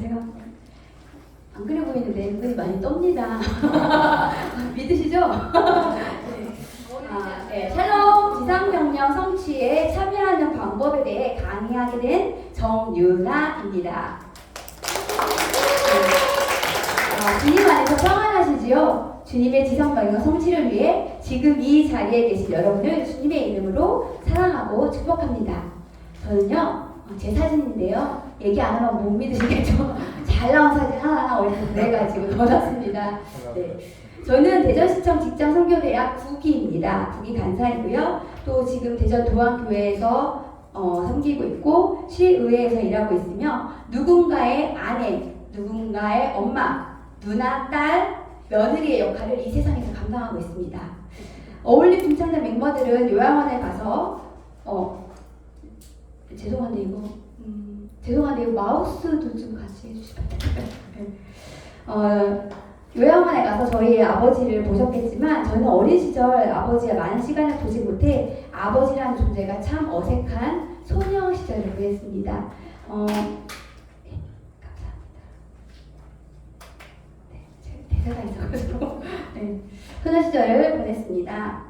제가 안 그래 보이는데 눈이 많이 떱니다. 믿으시죠? 네. 샬롬 지상명령 성취에 참여하는 방법에 대해 강의하게 된 정유나입니다. 주님 안에서 평안하시지요? 주님의 지상명령 성취를 위해 지금 이 자리에 계신 여러분을 주님의 이름으로 사랑하고 축복합니다. 저는요, 제 사진인데요. 얘기 안 하면 못 믿으시겠죠? 잘 나온 사진 하나 어디서 구해가지고 넣어놨습니다. 네. 저는 대전시청 직장선교대학 부기입니다. 부기 간사이고요. 또 지금 대전 도안교회에서 섬기고 있고 시의회에서 일하고 있으며 누군가의 아내, 누군가의 엄마, 누나, 딸, 며느리의 역할을 이 세상에서 감당하고 있습니다. 어울림 중창단 멤버들은 요양원에 가서 죄송한데 이거 마우스도 좀 같이 해주시면 돼요. 요양원에 가서 저희 아버지를 보셨겠지만 저는 어린 시절 아버지와 많은 시간을 보지 못해 아버지라는 존재가 참 어색한 소녀 시절을 보냈습니다. 네, 감사합니다. 네, 대사가 있어가지고 네, 소녀 시절을 보냈습니다.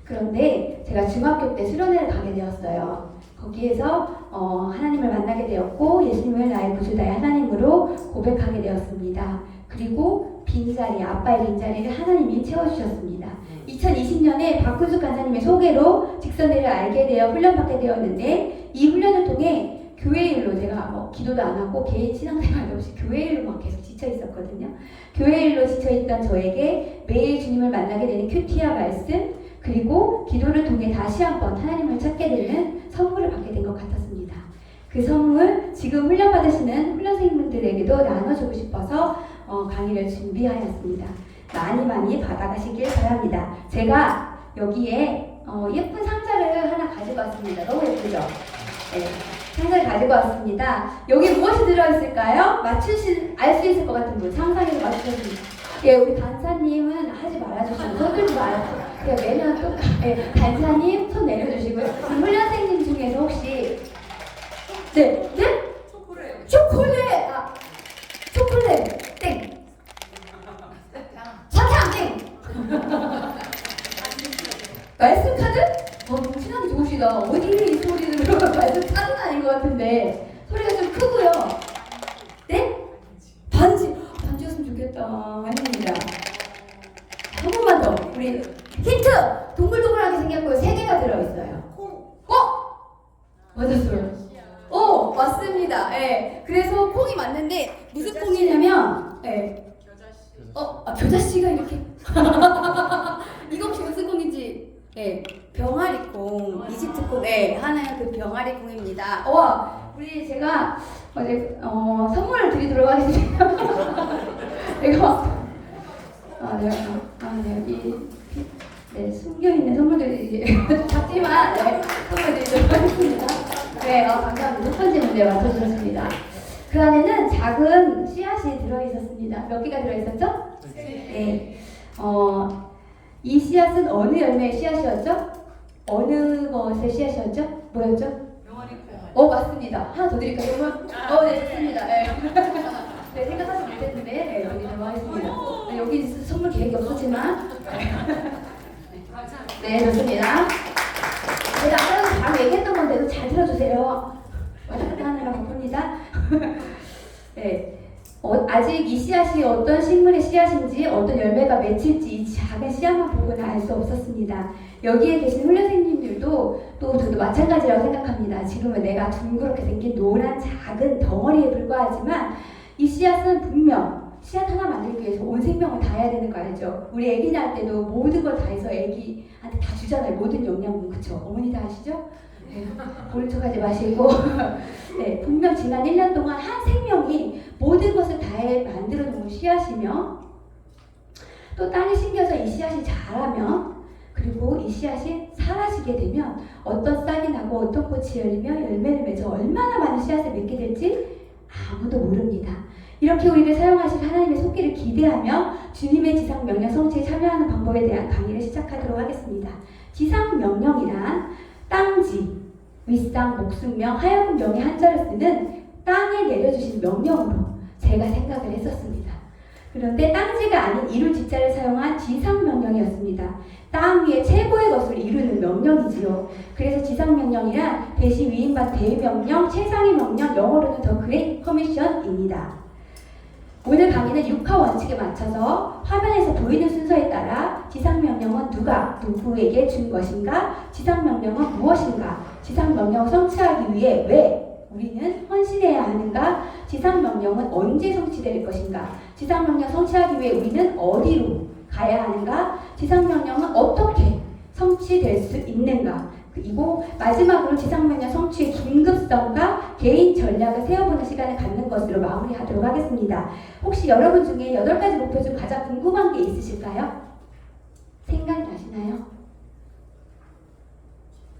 그런데 제가 중학교 때 수련회를 가게 되었어요. 거기에서 하나님을 만나게 되었고 예수님을 나의 구주 나의 하나님으로 고백하게 되었습니다. 그리고 빈자리, 아빠의 빈자리를 하나님이 채워주셨습니다. 2020년에 박근숙 간사님의 소개로 직선대를 알게 되어 훈련받게 되었는데 이 훈련을 통해 교회 일로 제가 기도도 안 하고 개인 신앙생활도 없이 교회 일로만 계속 지쳐 있었거든요. 교회 일로 지쳐 있던 저에게 매일 주님을 만나게 되는 큐티아 말씀 그리고 기도를 통해 다시 한번 하나님을 찾게 되는 선물을 받게 된 것 같았습니다. 그 선물 지금 훈련 받으시는 훈련생분들에게도 나눠주고 싶어서 강의를 준비하였습니다. 많이 받아가시길 바랍니다. 제가 여기에 예쁜 상자를 하나 가지고 왔습니다. 너무 예쁘죠? 네, 상자를 가지고 왔습니다. 여기 무엇이 들어있을까요? 알 수 있을 것 같은 분 상상해서 맞추셨습니다. 예, 우리 간사님은 하지 말아주시고 손 들지 말아주세요. 매년 또 간사님 손 내려주시고요. 훈련생님 중에서 혹시 네? 초콜릿 땡 사탕 땡 말씀 카드? 너무 친하게 좋으시다. 어디 이 소리는 말씀 카드는 아닌 것 같은데 소리가 좀 크고요. 네? 반지였으면 좋겠다. 아닙니다. 한 번만 더. 우리 힌트! 동글동글하게 생겼고요. 3개가 들어있어요. 맞았어요. 맞습니다. 예. 그래서 콩이 맞는데 무슨 콩이냐면 겨자씨가 이렇게 이거 혹시 무슨 콩인지 병아리 콩, 이집트 콩 하는 그 병아리 콩입니다. 우리 제가 어제 선물을 드리도록 하겠습니다. 여기 숨겨있는 선물들이 작지만 선물 드리도록 하겠습니다. 감사합니다. 첫 번째 문제 맞춰주셨습니다. 그 안에는 작은 씨앗이 들어있었습니다. 몇 개가 들어있었죠? 네. 이 씨앗은 어느 열매의 씨앗이었죠? 어느 것의 씨앗이었죠? 뭐였죠? 맞습니다. 하나 더 드릴까요? 네, 좋습니다. 네, 생각하지 못했는데 여기 들어가겠습니다. 여기 선물 계획이 없었지만 네, 좋습니다. 제가 아까 바로 얘기했던 건데도 잘 들어주세요. 하느라 바쁩니다. 네, 아직 이 씨앗이 어떤 식물의 씨앗인지 어떤 열매가 맺힐지 이 작은 씨앗만 보고는 알 수 없었습니다. 여기에 계신 훈련생님들도 또 저도 마찬가지라고 생각합니다. 지금은 내가 둥그렇게 생긴 노란 작은 덩어리에 불과하지만 이 씨앗은 분명 씨앗 하나 만들기 위해서 온 생명을 다해야 되는 거 알죠? 우리 애기 낳을 때도 모든 걸 다해서 애기한테 다 주잖아요. 모든 영양분. 그쵸? 어머니 다 아시죠? 모른 척하지 마시고 분명 지난 1년 동안 한 생명이 모든 것을 다해 만들어 놓은 씨앗이며 또 땅에 심겨서 이 씨앗이 자라면 그리고 이 씨앗이 사라지게 되면 어떤 싹이 나고 어떤 꽃이 열리며 열매를 맺어 얼마나 많은 씨앗을 맺게 될지 아무도 모릅니다. 이렇게 우리를 사용하실 하나님의 손길을 기대하며 주님의 지상명령 성취에 참여하는 방법에 대한 강의를 시작하도록 하겠습니다. 지상명령이란 땅지, 윗상, 목숨명, 하여금 명의 한자를 쓰는 땅에 내려주신 명령으로 제가 생각을 했었습니다. 그런데 땅지가 아닌 이룰 지자를 사용한 지상명령이었습니다. 땅 위에 최고의 것을 이루는 명령이지요. 그래서 지상명령이란 대신 위임받은 대명령, 최상의 명령, 영어로는 더 그레이트 커미션입니다. 오늘 강의는 6화 원칙에 맞춰서 화면에서 보이는 순서에 따라 지상명령은 누가 누구에게 준 것인가, 지상명령은 무엇인가, 지상명령을 성취하기 위해 왜 우리는 헌신해야 하는가, 지상명령은 언제 성취될 것인가, 지상명령 성취하기 위해 우리는 어디로 가야 하는가, 지상명령은 어떻게 성취될 수 있는가, 그리고 마지막으로 지상명령 성취의 긴급성과 개인 전략을 세워보는 시간을 갖는 것으로 마무리하도록 하겠습니다. 혹시 여러분 중에 8가지 목표 중 가장 궁금한 게 있으실까요? 생각이 나시나요?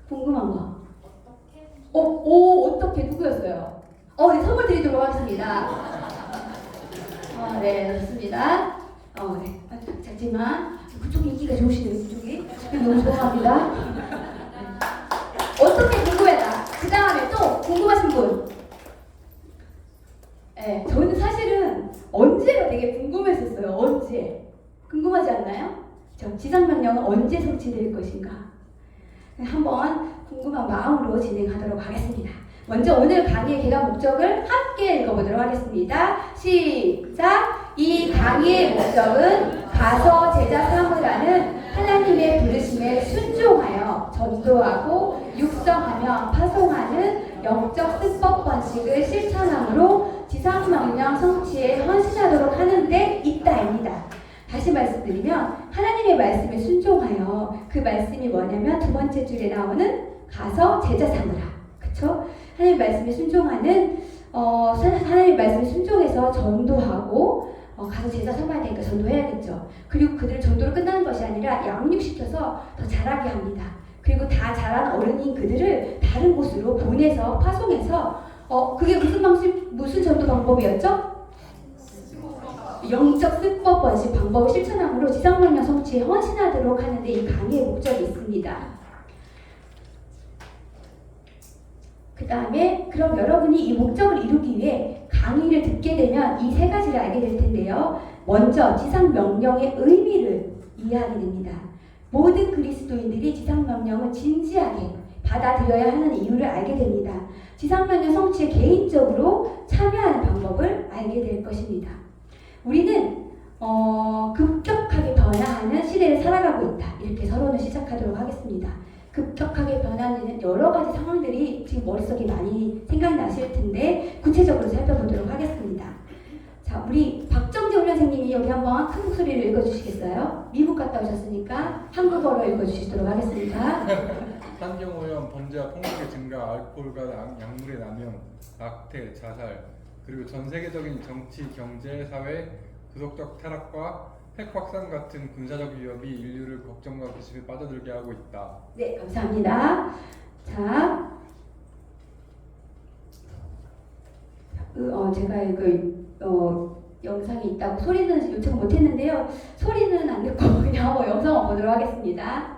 궁금한 거? 어떻게 누구였어요? 네, 선물 드리도록 하겠습니다. 네, 좋습니다. 네. 작지만 그쪽이 인기가 좋으시네요, 그쪽이. 너무 좋아합니다. 어떻게 궁금했다. 그 다음에 또 궁금하신 분. 네, 저는 사실은 언제가 되게 궁금했었어요. 언제? 궁금하지 않나요? 지상명령은 언제 성취될 것인가? 한번 궁금한 마음으로 진행하도록 하겠습니다. 먼저 오늘 강의의 개강 목적을 함께 읽어보도록 하겠습니다. 시작! 이 강의의 목적은 가서 제자 삼으라는 하나님의 부르심에 순종하여 전도하고 육성하며 파송하는 영적 승법 번식을 실천함으로 지상명령 성취에 헌신하도록 하는 데 있다입니다. 다시 말씀드리면 하나님의 말씀에 순종하여, 그 말씀이 뭐냐면 두 번째 줄에 나오는 가서 제자 삼으라. 그쵸? 하나님의 말씀에 순종하는 하나님의 말씀에 순종해서 전도하고 가서 제자 삼아야 되니까 전도해야겠죠. 그리고 그들을 전도로 끝나는 것이 아니라 양육시켜서 더 자라게 합니다. 그리고 다 자란 어른인 그들을 다른 곳으로 보내서 파송해서 그게 무슨 전도 방법이었죠? 영적 승법 번식 방법을 실천함으로 지상명령 성취에 헌신하도록 하는데 이 강의의 목적이 있습니다. 그 다음에 그럼 여러분이 이 목적을 이루기 위해 강의를 듣게 되면 이 3가지를 알게 될 텐데요. 먼저 지상명령의 의미를 이해하게 됩니다. 모든 그리스도인들이 지상명령을 진지하게 받아들여야 하는 이유를 알게 됩니다. 지상명령 성취에 개인적으로 참여하는 방법을 알게 될 것입니다. 우리는 급격하게 변화하는 시대를 살아가고 있다. 이렇게 서론을 시작하도록 하겠습니다. 급격하게 변하는 여러 가지 상황들이 지금 머릿속에 많이 생각나실 텐데 구체적으로 살펴보도록 하겠습니다. 자, 우리 박정재 훈련생님이 여기 한번 큰 목소리를 읽어주시겠어요? 미국 갔다 오셨으니까 한국어로 읽어주시도록 하겠습니다. 환경오염, 범죄와 폭력의 증가, 알코올과 약물의 남용, 낙태, 자살, 그리고 전 세계적인 정치, 경제, 사회, 구속적 타락과 핵 확산 같은 군사적 위협이 인류를 걱정과 고심에 빠져들게 하고 있다. 네, 감사합니다. 자, 제가 이거 영상이 있다고 소리는 요청 못했는데요. 소리는 안 듣고 그냥 영상을 보도록 하겠습니다.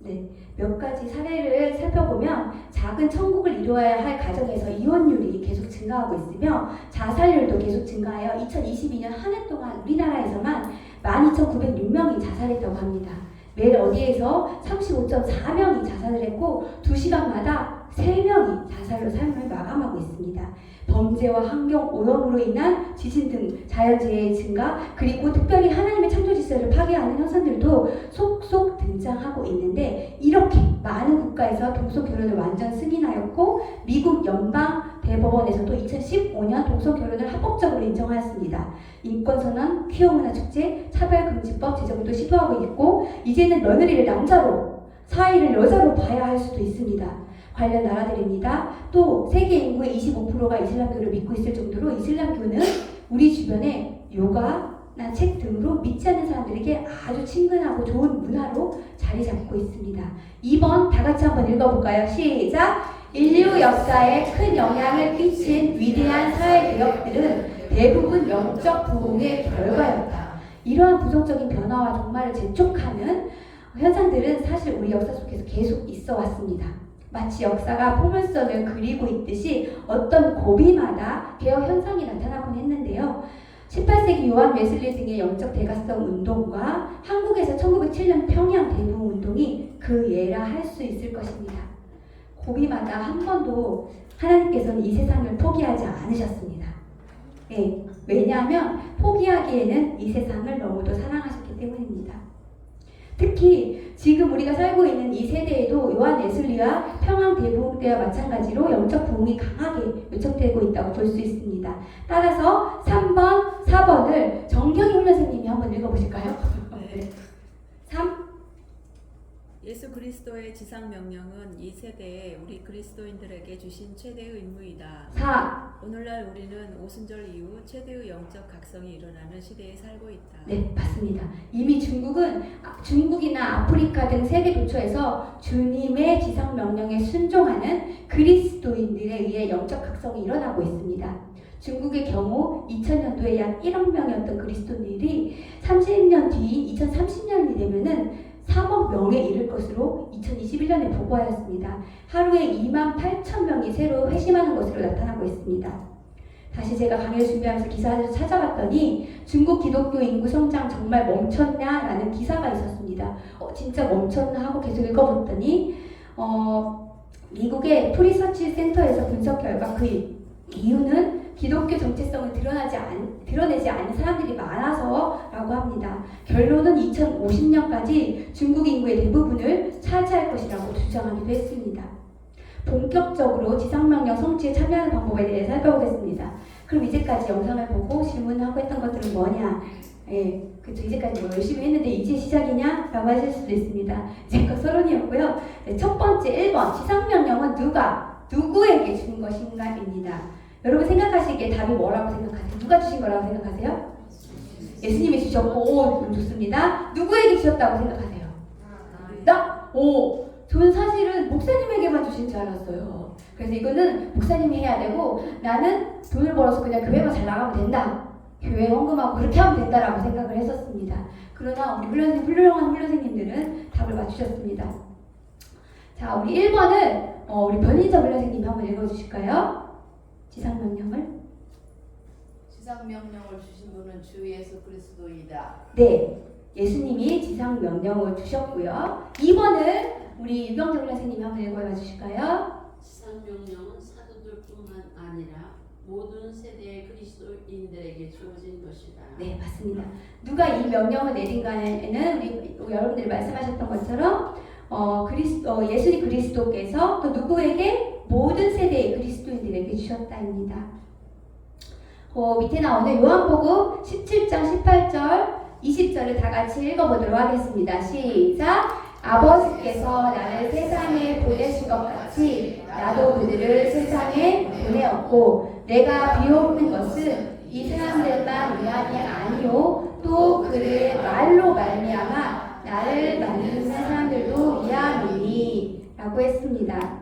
네, 몇 가지 사례를 살펴보면 작은 천국을 이루어야 할 가정에서 이혼율이 계속 증가하고 있으며 자살률도 계속 증가하여 2022년 한 해 동안 우리나라에서만 12,906명이 자살했다고 합니다. 매일 어디에서 35.4명이 자살을 했고 2시간마다 3명이 자살로 삶을 마감하고 있습니다. 범죄와 환경 오염으로 인한 지진 등 자연재해의 증가, 그리고 특별히 하나님의 창조 질서를 파괴하는 현상들도 속속 등장하고 있는데, 이렇게 많은 국가에서 동성 결혼을 완전 승인하였고 미국 연방 대법원에서도 2015년 동성 결혼을 합법적으로 인정하였습니다. 인권선언, 퀴어문화축제, 차별금지법 제정도 시도하고 있고 이제는 며느리를 남자로, 사위를 여자로 봐야 할 수도 있습니다. 관련 나라들입니다. 또 세계 인구의 25%가 이슬람교를 믿고 있을 정도로 이슬람교는 우리 주변에 요가나 책 등으로 믿지 않는 사람들에게 아주 친근하고 좋은 문화로 자리 잡고 있습니다. 2번 다 같이 한번 읽어볼까요? 시작! 인류 역사에 큰 영향을 끼친 위대한 사회 개혁들은 대부분 영적 부흥의 결과였다. 이러한 부정적인 변화와 종말을 재촉하는 현상들은 사실 우리 역사 속에서 계속 있어 왔습니다. 마치 역사가 포물선을 그리고 있듯이 어떤 고비마다 개혁 현상이 나타나곤 했는데요. 18세기 요한 웨슬리 등의 영적 대가성 운동과 한국에서 1907년 평양 대부흥 운동이 그 예라 할 수 있을 것입니다. 고비마다 한 번도 하나님께서는 이 세상을 포기하지 않으셨습니다. 네, 왜냐하면 포기하기에는 이 세상을 너무도 사랑하셨기 때문입니다. 특히 지금 우리가 살고 있는 이 세대에도 요한 웨슬리와 평양 대부흥 때와 마찬가지로 영적 부흥이 강하게 요청되고 있다고 볼 수 있습니다. 따라서 3번, 4번을 정경희 훈련생님이 한번 읽어보실까요? 네. 3. 예수 그리스도의 지상 명령은 이 세대에 우리 그리스도인들에게 주신 최대의 임무이다. 4. 오늘날 우리는 오순절 이후 최대의 영적 각성이 일어나는 시대에 살고 있다. 네, 맞습니다. 이미 중국이나 아프리카 등 세계 도처에서 주님의 지상 명령에 순종하는 그리스도인들에 의해 영적 각성이 일어나고 있습니다. 중국의 경우 2000년도에 약 1억 명이었던 그리스도인들이 30년 뒤인 2030년이 되면은 3억 명에 이를 것으로 2021년에 보고하였습니다. 하루에 28,000명이 새로 회심하는 것으로 나타나고 있습니다. 다시 제가 강의를 준비하면서 기사를 찾아봤더니 중국 기독교 인구 성장 정말 멈췄냐라는 기사가 있었습니다. 진짜 멈췄나 하고 계속 읽어봤더니 미국의 프리서치 센터에서 분석 결과 그 이유는 기독교 정체성을 드러내지 않는 사람들이 많아서라고 합니다. 결론은 2050년까지 중국 인구의 대부분을 차지할 것이라고 주장하기도 했습니다. 본격적으로 지상명령 성취에 참여하는 방법에 대해 살펴보겠습니다. 그럼 이제까지 영상을 보고 질문하고 했던 것들은 뭐냐? 그쵸. 이제까지 뭐 열심히 했는데 이제 시작이냐? 라고 하실 수도 있습니다. 제거 서론이었고요. 첫 번째 1번 지상명령은 누구에게 준 것인가입니다. 여러분 생각하시기에 답이 뭐라고 생각하세요? 누가 주신 거라고 생각하세요? 예수님이 주셨고, 좋습니다. 누구에게 주셨다고 생각하세요? 저는 사실은 목사님에게만 주신 줄 알았어요. 그래서 이거는 목사님이 해야 되고 나는 돈을 벌어서 그냥 교회만 잘 나가면 된다. 교회 헌금하고 그렇게 하면 된다라고 생각을 했었습니다. 그러나 우리 훌륭한 훈련생님들은 답을 맞추셨습니다. 자, 우리 1번은 우리 변인자 훈련생님이 한번 읽어주실까요? 지상명령을. 지상명령을 주신 분은 주 예수 그리스도이다. 네, 예수님이 지상명령을 주셨고요. 2번은 우리 유경재 훈련생님이 한번 읽어봐 주실까요? 지상명령은 사도들뿐만 아니라 모든 세대의 그리스도인들에게 주어진 것이다. 네, 맞습니다. 누가 이 명령을 내린가에는 우리 여러분들이 말씀하셨던 것처럼 예수님 그리스도께서 또 누구에게? 모든 세대의 그리스도인들에게 주셨다입니다. 밑에 나오는 요한복음 17장 18절 20절을 다 같이 읽어보도록 하겠습니다. 시작! 아버지께서 나를 세상에 보내신 것 같이 나도 그들을 세상에 보내었고 내가 비옵는 것은 이 사람들만 위함이 아니요 또 그를 말로 말미암아 나를 만드는 사람들도 위함이니 라고 했습니다.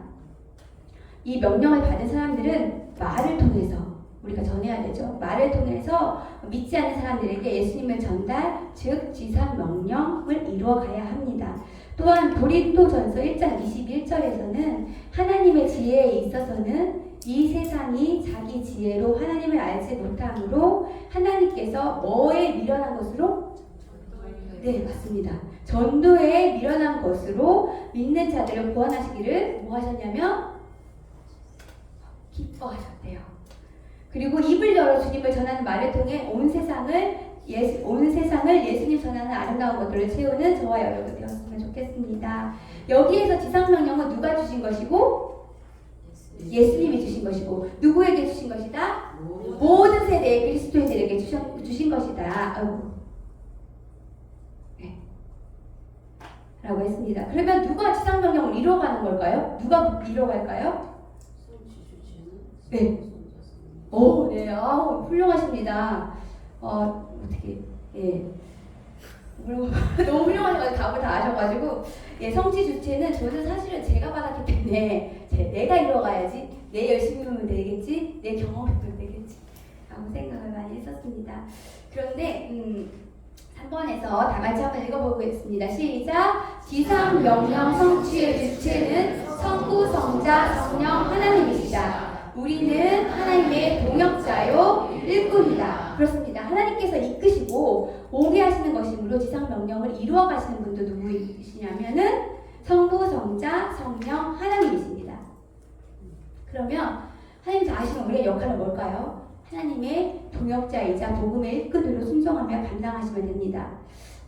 이 명령을 받은 사람들은 말을 통해서 우리가 전해야 되죠. 말을 통해서 믿지 않는 사람들에게 예수님을 전달, 즉 지상 명령을 이루어가야 합니다. 또한 고린도전서 1장 21절에서는 하나님의 지혜에 있어서는 이 세상이 자기 지혜로 하나님을 알지 못함으로 하나님께서 뭐에 미련한 것으로? 네, 맞습니다. 전도에 미련한 것으로 믿는 자들을 구원하시기를 뭐 하셨냐면 기뻐하셨대요. 그리고 입을 열어 주님을 전하는 말을 통해 온 세상을 예수님 전하는 아름다운 것들을 채우는 저와 여러분 되었으면 좋겠습니다. 여기에서 지상명령은 누가 주신 것이고? 예수님이 주신 것이고 누구에게 주신 것이다? 모든 세대의 그리스도인들에게 주신 것이다. 아이고. 네. 라고 했습니다. 그러면 누가 지상명령을 이루어가는 걸까요? 누가 이루어갈까요? 성취 주체는 네. 오, 네, 아우, 훌륭하십니다. 어떻게, 예. 너무 훌륭하셔가지고 답을 다 아셔가지고, 예, 성취 주체는 저는 사실은 제가 받았기 때문에 내가 이뤄가야지, 내 열심히 하면 되겠지, 내 경험하면 되겠지, 라고 생각을 많이 했었습니다. 그런데, 3번에서 다 같이 한번 읽어보겠습니다. 시작! 지상명령 성취의 주체는 성부, 성자, 성령 하나님이시다. 우리는 하나님의 동역자요 일꾼이다. 그렇습니다. 하나님께서 이끄시고 오게 하시는 것이므로 지상명령을 이루어 가시는 분도 누구이시냐면은 성부, 성자, 성령 하나님이십니다. 그러면 하나님 다 아시는 우리의 역할은 뭘까요? 하나님의 동역자이자 복음의 일꾼으로 순종하며 감당하시면 됩니다.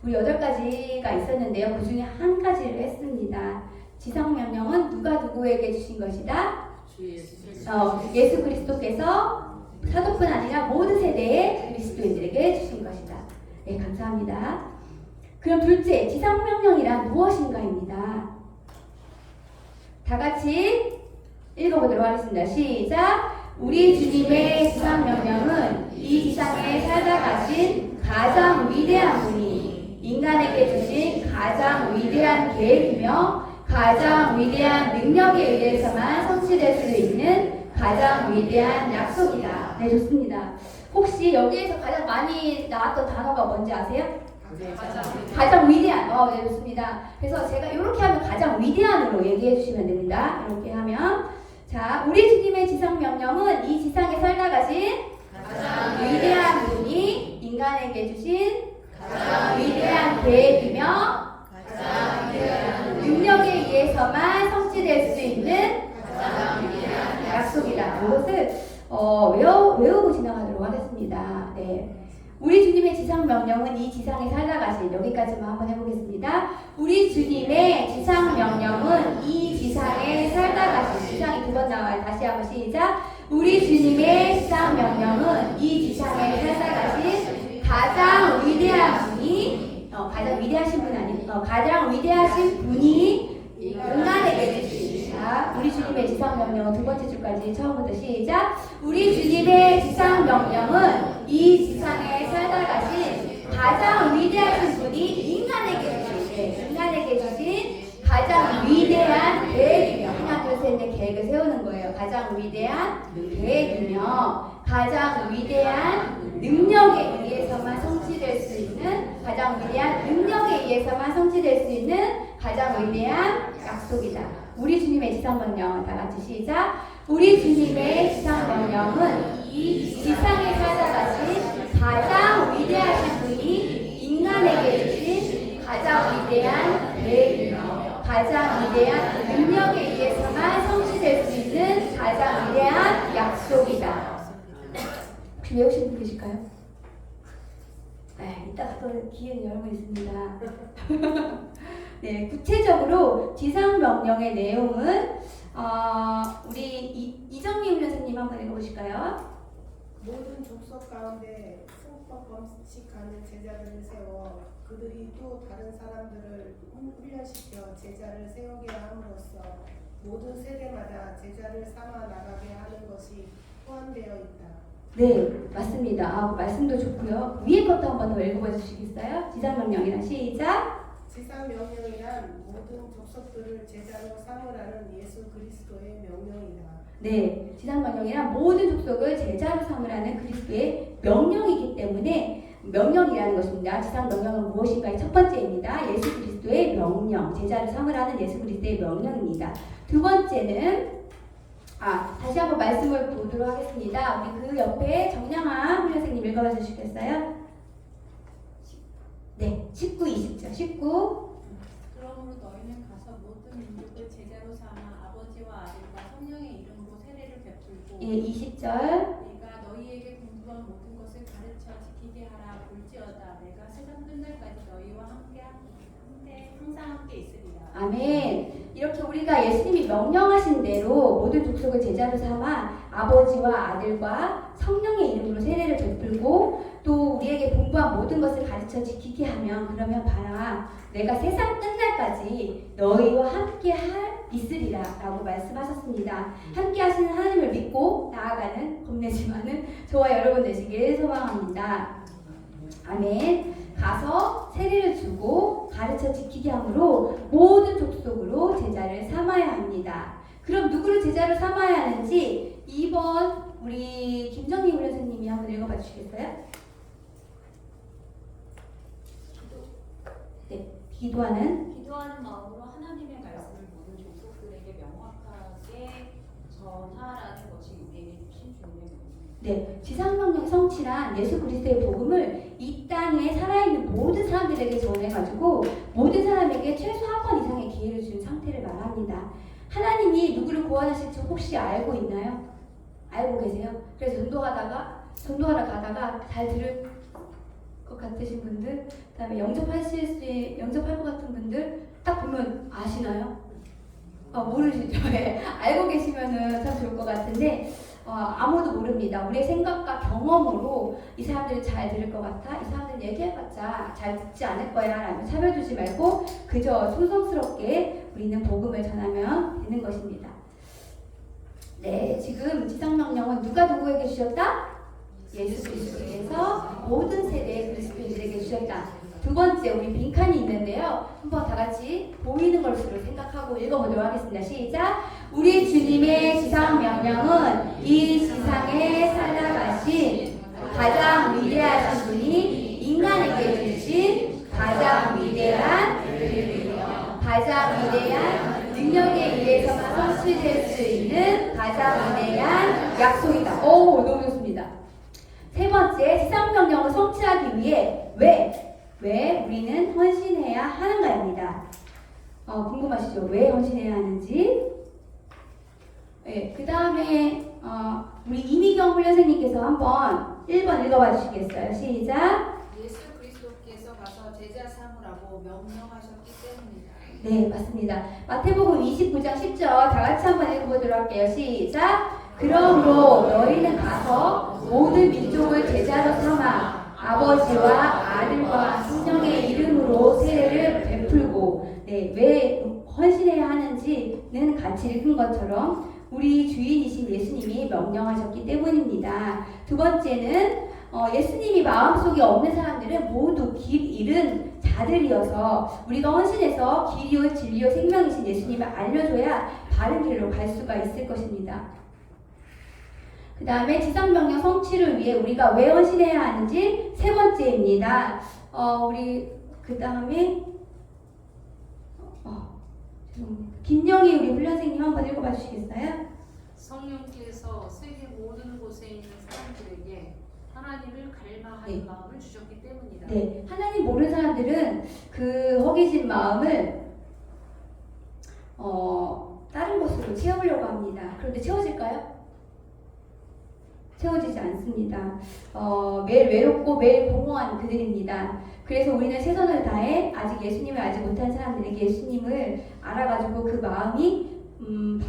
우리 8가지가 있었는데요. 그 중에 한 가지를 했습니다. 지상명령은 누가 누구에게 주신 것이다? 예수 그리스도께서 사도뿐 아니라 모든 세대의 그리스도인들에게 주신 것이다. 네, 감사합니다. 그럼 둘째, 지상명령이란 무엇인가입니다. 다 같이 읽어보도록 하겠습니다. 시작! 우리 주님의 지상명령은 이 지상에 살다 가신 가장 위대한 분이 인간에게 주신 가장 위대한 계획이며 가장 위대한 능력에 의해서만 성취될 수 있는 가장 위대한 약속이다. 네, 좋습니다. 혹시 여기에서 가장 많이 나왔던 단어가 뭔지 아세요? 가장 위대한. 네, 좋습니다. 그래서 제가 이렇게 하면 가장 위대한으로 얘기해 주시면 됩니다. 이렇게 하면 자, 우리 주님의 지상명령은 이 지상에 살다 가신 가장 위대한 분이 인간에게 주신 가장 위대한 계획이며 가장 위대한 능력에 의해서만 성취될 수 있는 가장 위대한 약속이다. 이것을 외우고 지나가도록 하겠습니다. 네. 우리 주님의 지상명령은 이 지상에 살다 가신 여기까지만 한번 해보겠습니다. 우리 주님의 지상명령은 이 지상에 살다 가신 지상이 2번 나와요. 다시 한번 시작. 우리 주님의 지상명령은 이 지상에 살다 가신 가장 위대한 분이 가장 위대하신 분 아니 가장 위대하신 분이 인간에게 주신 우리 주님의 지상명령은 2번째 줄까지 처음부터 시작. 우리 주님의 지상명령은 이 지상에 살다 가신 가장 위대하신 분이 인간에게 주신 가장 위대한 계획이며 하나 둘 셋 넷 계획을 세우는 거예요. 가장 위대한 계획이며 가장 위대한 능력에 의해서만 성취될 수 있는 가장 위대한 능력에 의해서만 성취될 수 있는 가장 위대한 약속이다. 우리 주님의 지상명령은 다 같이 시작. 우리 주님의 지상명령은 이 지상에 살다 가신 가장 위대하신 분이 인간에게 주신 가장 위대한 계획이며 가장 위대한 능력에 의해서만 성취될 수 있는 가장 위대한 약속이다. 혹시 외우신 분 계실까요? 네, 이따가 또 기회는 열고 있습니다. 네, 구체적으로 지상명령의 내용은 우리 이정미 훈련사님 한번 읽어보실까요? 모든 족속 가운데 승법 범칙하는 제자들을 세워 그들이 또 다른 사람들을 훈련시켜 제자를 세우게 함으로써 모든 세대마다 제자를 삼아 나가게 하는 것이 포함되어 있다. 네, 맞습니다. 말씀도 좋고요. 위에 것도 한번 더 읽어봐 주시겠어요? 지상명령이랑 시작. 지상명령이란 모든 족속들을 제자로 삼으라는 예수 그리스도의 명령이다. 네, 지상명령이란 모든 족속을 제자로 삼으라는 그리스도의 명령이기 때문에 명령이라는 것입니다. 지상명령은 무엇인가의 첫 번째입니다. 예수 그리스도의 명령, 제자로 삼으라는 예수 그리스도의 명령입니다. 두 번째는 다시 한번 말씀을 보도록 하겠습니다. 우리 그 옆에 정량아 훈련생님 읽어봐 주시겠어요? 네, 19, 20절. 19. 그러므로 너희는 가서 모든 민족을 제자로 삼아 아버지와 아들과 성령의 이름으로 세례를 베풀고 예, 20절. 내가 너희에게 공부한 모든 것을 가르쳐 지키게 하라. 볼지어다 내가 세상 끝날까지 너희와 함께 항상 함께 있으리라. 아멘. 이렇게 우리가 예수님이 명령하신 대로 모든 족속을 제자로 삼아 아버지와 아들과 성령의 이름으로 세례를 베풀고 또 우리에게 공부한 모든 것을 가르쳐 지키게 하면 그러면 봐라 내가 세상 끝날까지 너희와 함께 있으리라 라고 말씀하셨습니다. 함께 하시는 하나님을 믿고 나아가는 겁내지만은 저와 여러분 되시길 소망합니다. 아멘. 가서 세례를 주고 가르쳐 지키게 함으로 모든 족속으로 제자를 삼아야 합니다. 그럼 누구를 제자로 삼아야 하는지 2번 우리 김정희 훈련사님이 한번 읽어봐 주시겠어요? 네, 기도하는 마음으로 하나님의 말씀을 모든 족속들에게 명확하게 전하라는 것이 우리에게 주신 주님의 명령입니다. 네, 지상명령 성취란 예수 그리스도의 복음을 이 땅에 살아있는 모든 사람들에게 전해가지고 모든 사람에게 최소 한 번 이상의 기회를 준 상태를 말합니다. 하나님이 누구를 구원하실지 혹시 알고 있나요? 알고 계세요? 그래서 전도하러 가다가 잘 들을 것 같으신 분들, 그다음에 영접할 것 같은 분들 딱 보면 아시나요? 모르시죠? 네. 알고 계시면은 참 좋을 것 같은데 아무도 모릅니다. 우리의 생각과 경험으로 이 사람들은 잘 들을 것 같아, 이 사람들은 얘기해봤자 잘 듣지 않을 거야 라고 차별두지 말고 그저 충성스럽게 우리는 복음을 전하면 되는 것입니다. 네, 지금 지상명령은 누가 누구에게 주셨다? 예수 그리스도께서 모든 세대의 그리스도인들에게 주셨다. 두 번째 우리 빈칸이 있는데요. 한번 다 같이 보이는 것으로 생각하고 읽어보도록 하겠습니다. 시작! 우리 주님의 지상명령은 이 지상에 살아가신 가장 위대하신 분이 인간에게 주신 가장 위대한 가장 위대한 능력에 의해서만 성취될 수 있는 가장 위대한 약속이다. 오, 너무 좋습니다. 세 번째, 지상명령을 성취하기 위해 왜 우리는 헌신해야 하는가입니다. 궁금하시죠? 왜 헌신해야 하는지? 네, 그 다음에 우리 이미경 훈련생님께서 한번 1번 읽어봐 주시겠어요? 시작! 예수 그리스도께서 가서 제자 삼으라고 명령하셨기 때문이다. 네, 맞습니다. 마태복음 29장 10절 다 같이 한번 읽어보도록 할게요. 시작! 그러므로 너희는 가서 모든 민족을 제자로 삼아 아버지와 아들과 성령의 이름으로 세례를 베풀고, 네, 왜 헌신해야 하는지는 같이 읽은 것처럼 우리 주인이신 예수님이 명령하셨기 때문입니다. 두 번째는 예수님이 마음속에 없는 사람들은 모두 길 잃은 자들이어서 우리가 헌신해서 길이요 진리요 생명이신 예수님을 알려줘야 바른 길로 갈 수가 있을 것입니다. 그 다음에 지상명령 성취를 위해 우리가 왜 헌신해야 하는지 세 번째입니다. 우리 그 다음에 김영희 우리 훈련생님 한번 읽어봐 주시겠어요? 성령께서 세계 모든 곳에 있는 사람들에게 하나님을 갈망하는 네. 마음을 주셨기 때문이다. 네, 하나님 모르는 사람들은 그 허기진 마음을 다른 곳으로 채우려고 합니다. 그런데 채워질까요? 채워지지 않습니다. 매일 외롭고 매일 공허한 그들입니다. 그래서 우리는 최선을 다해 아직 예수님을 알지 못한 사람들에게 예수님을 알아가지고 그 마음이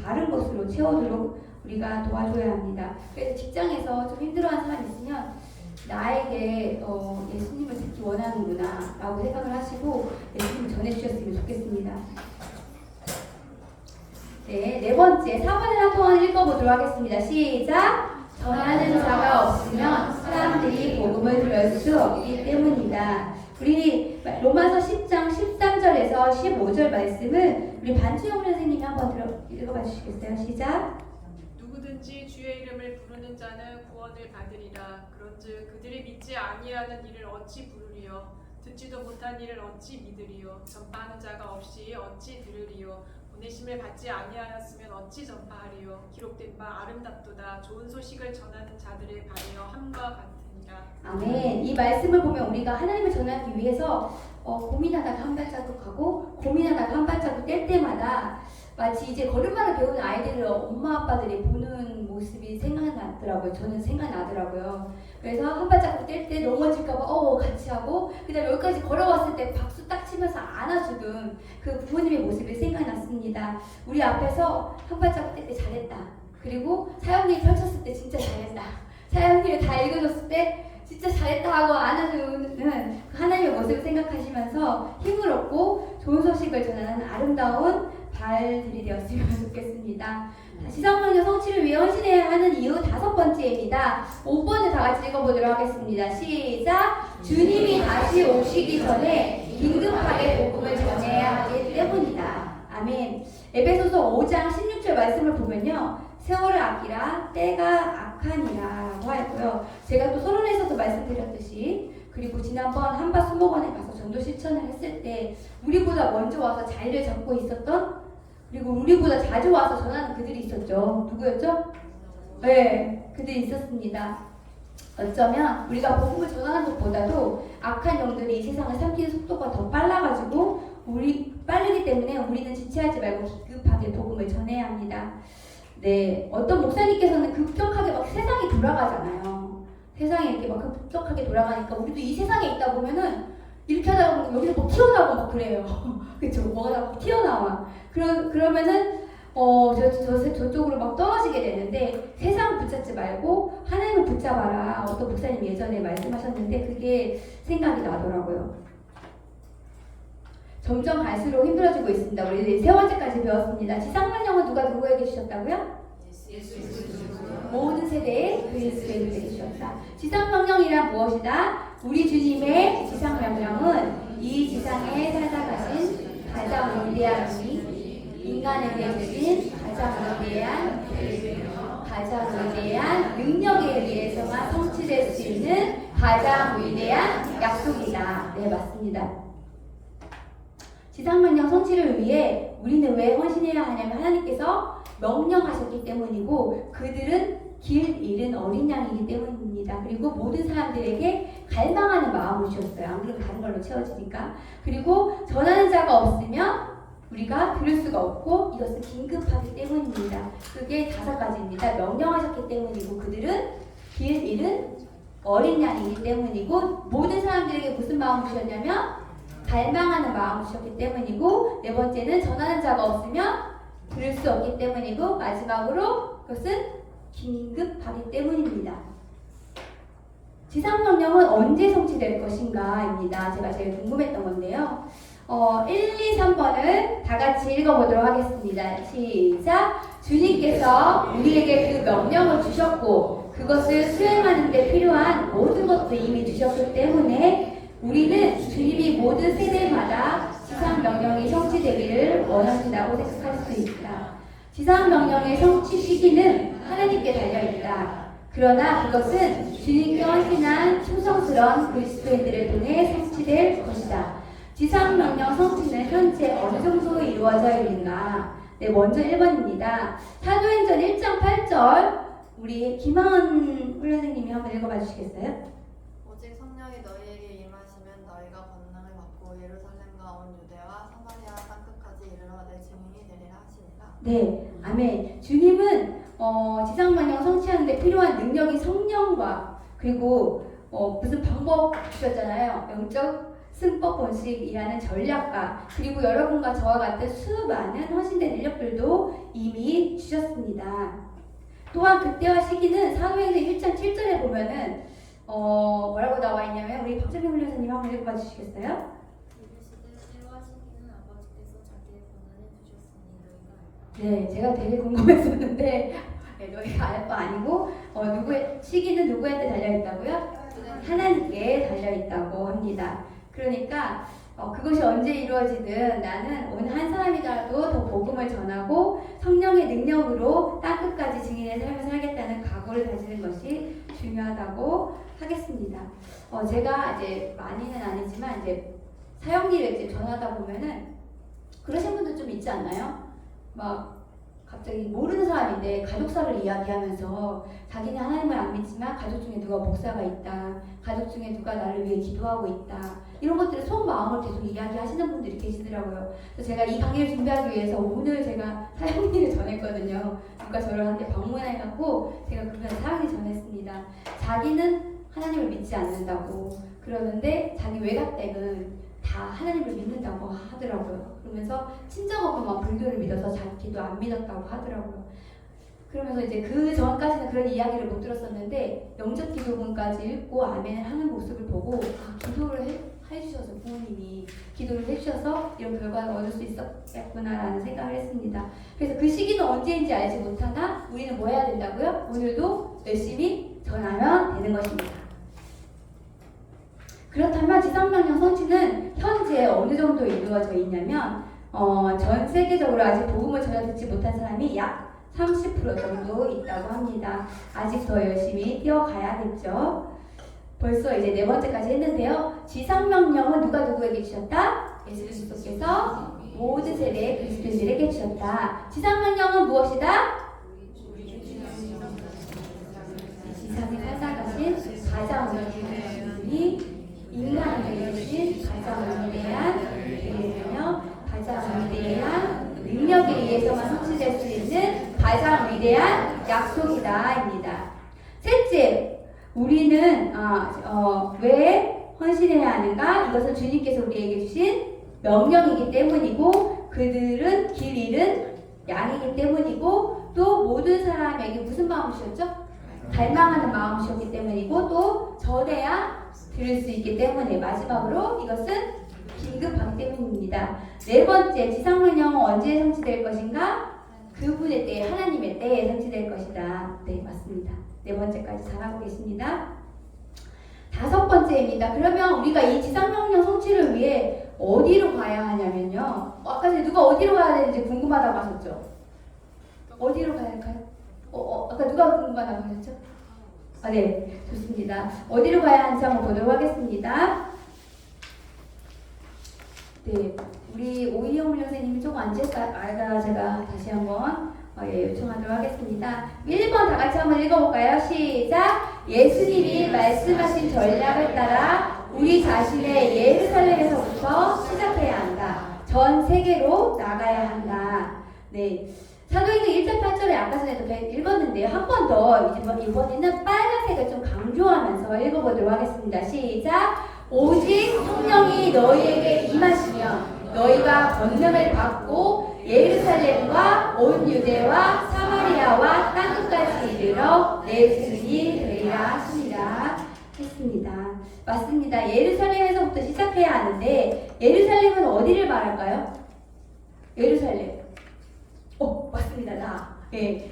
바른 곳으로 채워도록 우리가 도와줘야 합니다. 그래서 직장에서 좀 힘들어하는 사람이 있으면 나에게 예수님을 듣기 원하는구나 라고 생각을 하시고 예수님을 전해주셨으면 좋겠습니다. 네, 네 번째 4번을 한번 읽어보도록 하겠습니다. 시작! 전하는 자가 없으면 사람들이 복음을 들을 수 없기 때문이다. 우리 로마서 10장 13절에서 15절 말씀을 우리 반주영 선생님이 한번 읽어봐 주시겠어요? 시작! 누구든지 주의 이름을 부르는 자는 구원을 받으리라. 그런즉 그들이 믿지 아니하는 이를 어찌 부르리요? 듣지도 못한 이를 어찌 믿으리요? 전파하는 자가 없이 어찌 들으리요? 보내심을 받지 아니하였으면 어찌 전파하리요? 기록된 바 아름답도다. 좋은 소식을 전하는 자들의 발이여 함과 같으니라. 아멘. 이 말씀을 보면 우리가 하나님을 전하기 위해서 고민하다가 한 발자국 가고 고민하다가 한 발자국 뗄 때마다 마치 이제 걸음마를 배우는 아이들을 엄마 아빠들이 보는 모습이 생각나더라고요. 저는 생각나더라고요. 그래서 한 발자국 뗄 때 넘어질까봐 같이 하고, 그 다음에 여기까지 걸어왔을 때 박수 딱 치면서 안아주던 그 부모님의 모습이 생각났습니다. 우리 앞에서 한 발자국 뗄 때 잘했다. 그리고 사형리 펼쳤을 때 진짜 잘했다. 사형리를 다 읽어줬을 때 진짜 잘했다 하고 안아주는 그 하나님의 모습을 생각하시면서 힘을 얻고 좋은 소식을 전하는 아름다운 발들이 되었으면 좋겠습니다. 지상명령 성취를 위해 헌신해야 하는 이유 5번째입니다. 5번을 다 같이 읽어보도록 하겠습니다. 시작! 주님이 다시 오시기 전에 긴급하게 복음을 전해야 하기 때문이다. 아멘. 에베소서 5장 16절 말씀을 보면요. 세월을 아끼라 때가 악하니라고 하고요. 제가 또 서론에서도 말씀드렸듯이 그리고 지난번 한바 수목원에 가서 전도 실천을 했을 때 우리보다 먼저 와서 자리를 잡고 있었던 그리고 우리보다 자주 와서 전하는 그들이 있었죠. 누구였죠? 네, 그들이 있었습니다. 어쩌면 우리가 복음을 전하는 것보다도 악한 영들이 이 세상을 삼키는 속도가 더 빨라가지고 빠르기 때문에 우리는 지체하지 말고 기급하게 복음을 전해야 합니다. 네, 어떤 목사님께서는 급격하게 막 세상이 돌아가잖아요. 세상이 이렇게 막 급격하게 돌아가니까 우리도 이 세상에 있다 보면은 이렇게 하다 보면 여기서 뭐 튀어나오고 막 그래요. 그쵸? 뭐가 막 튀어나와. 그러면은 저쪽으로 막 떨어지게 되는데 세상 붙잡지 말고 하나님을 붙잡아라. 어떤 목사님 예전에 말씀하셨는데 그게 생각이 나더라고요. 점점 갈수록 힘들어지고 있습니다. 우리 3번째까지 배웠습니다. 지상명령은 누구에게 주셨다고요? 모든 세대에 그리스도인에게 주셨다. 지상명령이란 무엇이다? 우리 주님의 지상명령은 이 지상에 살다 가신 가장 위대한 분이 인간에게 주신 가장 위대한 능력에 의해서만 성취될 수 있는 가장 위대한 약속이다. 네, 맞습니다. 지상명령 성취를 위해 우리는 왜 헌신해야 하냐면 하나님께서 명령하셨기 때문이고 그들은 길 잃은 어린 양이기 때문입니다. 그리고 모든 사람들에게 갈망하는 마음을 주셨어요. 안 그러면 다른 걸로 채워지니까. 그리고 전하는 자가 없으면 우리가 들을 수가 없고 이것은 긴급하기 때문입니다. 그게 5가지입니다. 명령하셨기 때문이고 그들은 길 잃은 어린 양이기 때문이고 모든 사람들에게 무슨 마음을 주셨냐면 갈망하는 마음을 주셨기 때문이고 4번째는 전하는 자가 없으면 들을 수 없기 때문이고 마지막으로 그것은 긴급하기 때문입니다. 지상명령은 언제 성취될 것인가입니다. 제가 제일 궁금했던 건데요. 1, 2, 3번을 다 같이 읽어보도록 하겠습니다. 시작! 주님께서 우리에게 그 명령을 주셨고 그것을 수행하는 데 필요한 모든 것도 이미 주셨기 때문에 우리는 주님이 모든 세대마다 지상명령이 성취되기를 원하신다고 생각할 수 있다. 지상명령의 성취 시기는 하나님께 달려있다. 그러나 그것은 주님께 헌신한 충성스러운 그리스도인들을 통해 성취될 것이다. 지상명령 성취는 현재 어느 정도 이루어져 있는가? 네, 먼저 1번입니다. 사도행전 1장 8절 우리 김하은 훈련생님이 한번 읽어봐 주시겠어요? 오직 성령이 너희에게 임하시면 너희가 권능을 받고 예루살렘과 온 유대와 사마리아 땅끝까지 이르러 내 증인이 되리라 하시니라. 네, 아멘. 주님은 지상명령 성취하는데 필요한 능력이 성령과 그리고 무슨 방법 주셨잖아요. 영적 승법 번식이라는 전략과 그리고 여러분과 저와 같은 수많은 헌신된 인력들도 이미 주셨습니다. 또한 그때와 시기는 사도행전 1장 7절에 보면은 뭐라고 나와 있냐면 우리 박재민 훈련사님 한번 읽어봐 주시겠어요? 이르시되 때와 시기는 아버지께서 자기의 권한을 주셨으니 너희가 알라. 네, 제가 되게 궁금했었는데 네, 너희가 알 바 아니고 누구의 시기는 누구한테 달려있다고요? 하나님께 달려있다고 합니다. 그러니까 그것이 언제 이루어지든 나는 어느 한 사람이라도 더 복음을 전하고 성령의 능력으로 땅끝까지 증인의 삶을 살겠다는 각오를 가지는 것이 중요하다고 하겠습니다. 제가 이제 많이는 아니지만 이제 사형리를 이제 전하다 보면은 그러신 분들 좀 있지 않나요? 막 갑자기 모르는 사람인데 가족사를 이야기하면서 자기는 하나님을 안 믿지만 가족 중에 누가 목사가 있다, 가족 중에 누가 나를 위해 기도하고 있다, 이런 것들을 속마음을 계속 이야기하시는 분들이 계시더라고요. 그래서 제가 이 강의를 준비하기 위해서 오늘 제가 사형리를 전했거든요. 누가 저를 한테 방문해갖고 제가 그분한테 사형리 전했습니다. 자기는 하나님을 믿지 않는다고 그러는데 자기 외갓댁은 다 하나님을 믿는다고 하더라고요. 그러면서 친정엄마만 불교를 믿어서 자기도 안 믿었다고 하더라고요. 그러면서 이제 그 전까지는 그런 이야기를 못 들었었는데 영접 기도문까지 읽고 아멘을 하는 모습을 보고 기도를 해주셔서 부모님이 기도를 해주셔서 이런 결과를 얻을 수 있었겠구나라는 생각을 했습니다. 그래서 그 시기는 언제인지 알지 못하나 우리는 뭐 해야 된다고요? 오늘도 열심히 전하면 되는 것입니다. 그렇다면 지상명령 성취는 현재 어느 정도 이루어져 있냐면 전 세계적으로 아직 복음을 전혀 듣지 못한 사람이 약 30% 정도 있다고 합니다. 아직 더 열심히 뛰어가야겠죠. 벌써 이제 4번째까지 했는데요. 지상명령은 누가 누구에게 주셨다? 예수 그리스도께서 모든 세대의 그리스도인들에게 주셨다. 지상명령은 무엇이다? 지상에 살아가신 가장 위대한 인간에게 주신 가장 위대한 명령, 가장 위대한 능력에 의해서만 성취될 수 있는 가장 위대한 약속이다입니다. 셋째, 우리는 왜 헌신해야 하는가? 이것은 주님께서 우리에게 주신 명령이기 때문이고 그들은 길 잃은 양이기 때문이고 또 모든 사람에게 무슨 마음을 주셨죠? 갈망하는 마음을 주셨기 때문이고 또 전해야 들을 수 있기 때문에 마지막으로 이것은 긴급하기 때문입니다. 4번째, 지상명령은 언제 성취될 것인가? 그분의 때에, 하나님의 때에 성취될 것이다. 네, 맞습니다. 4번째까지 잘하고 계십니다. 5번째입니다. 그러면 우리가 이 지상명령 성취를 위해 어디로 가야 하냐면요. 아까 전에 누가 어디로 가야 되는지 궁금하다고 하셨죠? 어디로 가야 할까요? 아까 누가 궁금하다고 하셨죠? 네, 좋습니다. 어디로 가야 하는지 한번 보도록 하겠습니다. 네, 우리 오이영 선생님이 조금 앉을까 제가 다시 한번 요청하도록 하겠습니다. 1번 다 같이 한번 읽어볼까요? 시작! 예수님이 말씀하신 전략을 따라 우리 자신의 예루살렘에서부터 시작해야 한다. 전 세계로 나가야 한다. 네. 사도행전 1장 8절에 아까 전에도 읽었는데요. 한 번 더 이번에는 빨간색을 좀 강조하면서 읽어보도록 하겠습니다. 시작! 오직 성령이 너희에게 임하시면 너희가 권능을 받고 예루살렘과 온 유대와 사마리아와 땅끝까지 이르러 내 증인이 되리라 하시니라 했습니다. 맞습니다. 예루살렘에서부터 시작해야 하는데 예루살렘은 어디를 말할까요? 예루살렘. 맞습니다.